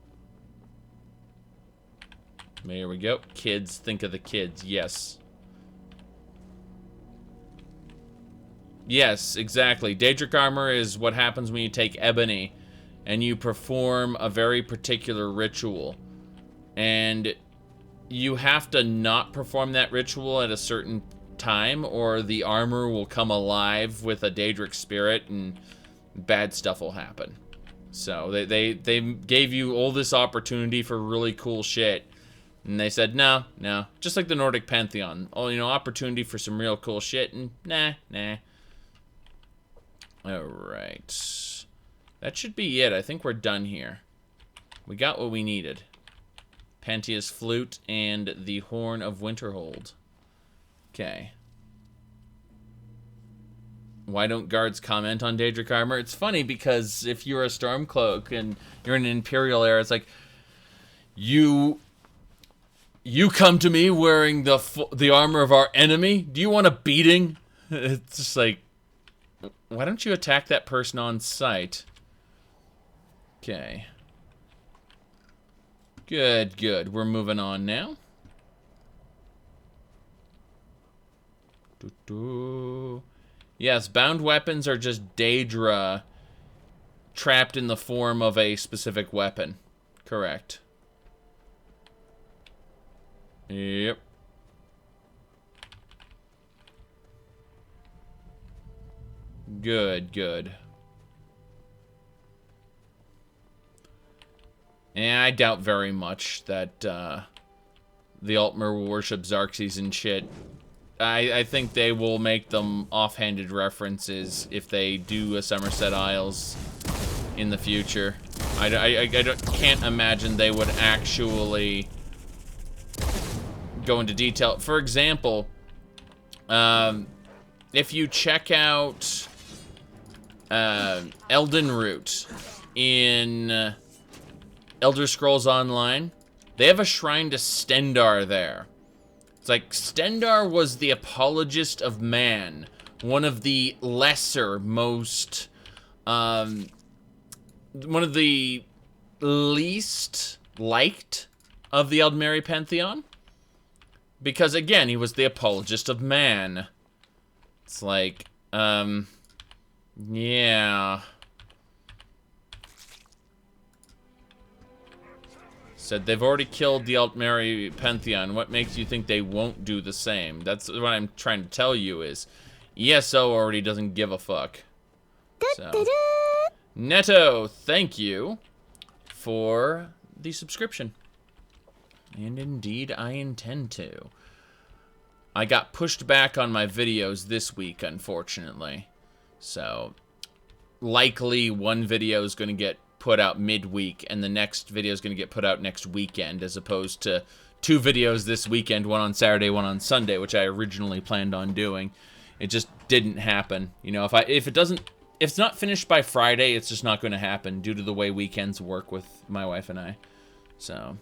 There we go. Kids, think of the kids. Yes. Yes, exactly. Daedric armor is what happens when you take ebony and you perform a very particular ritual. And you have to not perform that ritual at a certain time, or the armor will come alive with a Daedric spirit and bad stuff will happen. So they gave you all this opportunity for really cool shit, and they said no, just like the Nordic Pantheon. Oh, you know, opportunity for some real cool shit, and nah. All right, that should be it. I think we're done here. We got what we needed. Panthea's flute and the horn of Winterhold. Okay. Why don't guards comment on Daedric armor? It's funny because if you're a Stormcloak and you're in an Imperial era, it's like, you come to me wearing the armor of our enemy? Do you want a beating? It's just like, why don't you attack that person on sight? Okay. Good, good. We're moving on now. Yes, bound weapons are just Daedra trapped in the form of a specific weapon. Correct. Yep. Good, good. And I doubt very much that the Aldmeri will worship Xerxes and shit. I think they will make them offhanded references if they do a Somerset Isles in the future. I can't imagine they would actually go into detail. For example, if you check out Elden Root in Elder Scrolls Online, they have a shrine to Stendarr there. It's like, Stendarr was the apologist of man, one of the lesser, most, one of the least liked of the Aldmeri Pantheon. Because, again, he was the apologist of man. It's like, yeah. Said they've already killed the Aldmeri Pantheon. What makes you think they won't do the same? That's what I'm trying to tell you is, ESO already doesn't give a fuck. So, Netto, thank you for the subscription. And indeed, I intend to. I got pushed back on my videos this week, unfortunately. So, likely one video is going to get put out midweek, and the next video is going to get put out next weekend, as opposed to 2 videos this weekend, one on Saturday, one on Sunday, which I originally planned on doing. It just didn't happen. You know, if it's not finished by Friday, it's just not going to happen due to the way weekends work with my wife and I. So,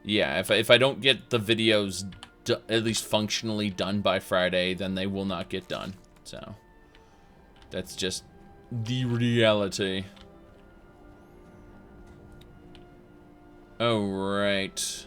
yeah, if I don't get the videos at least functionally done by Friday, then they will not get done. So, that's just the reality. Oh, right.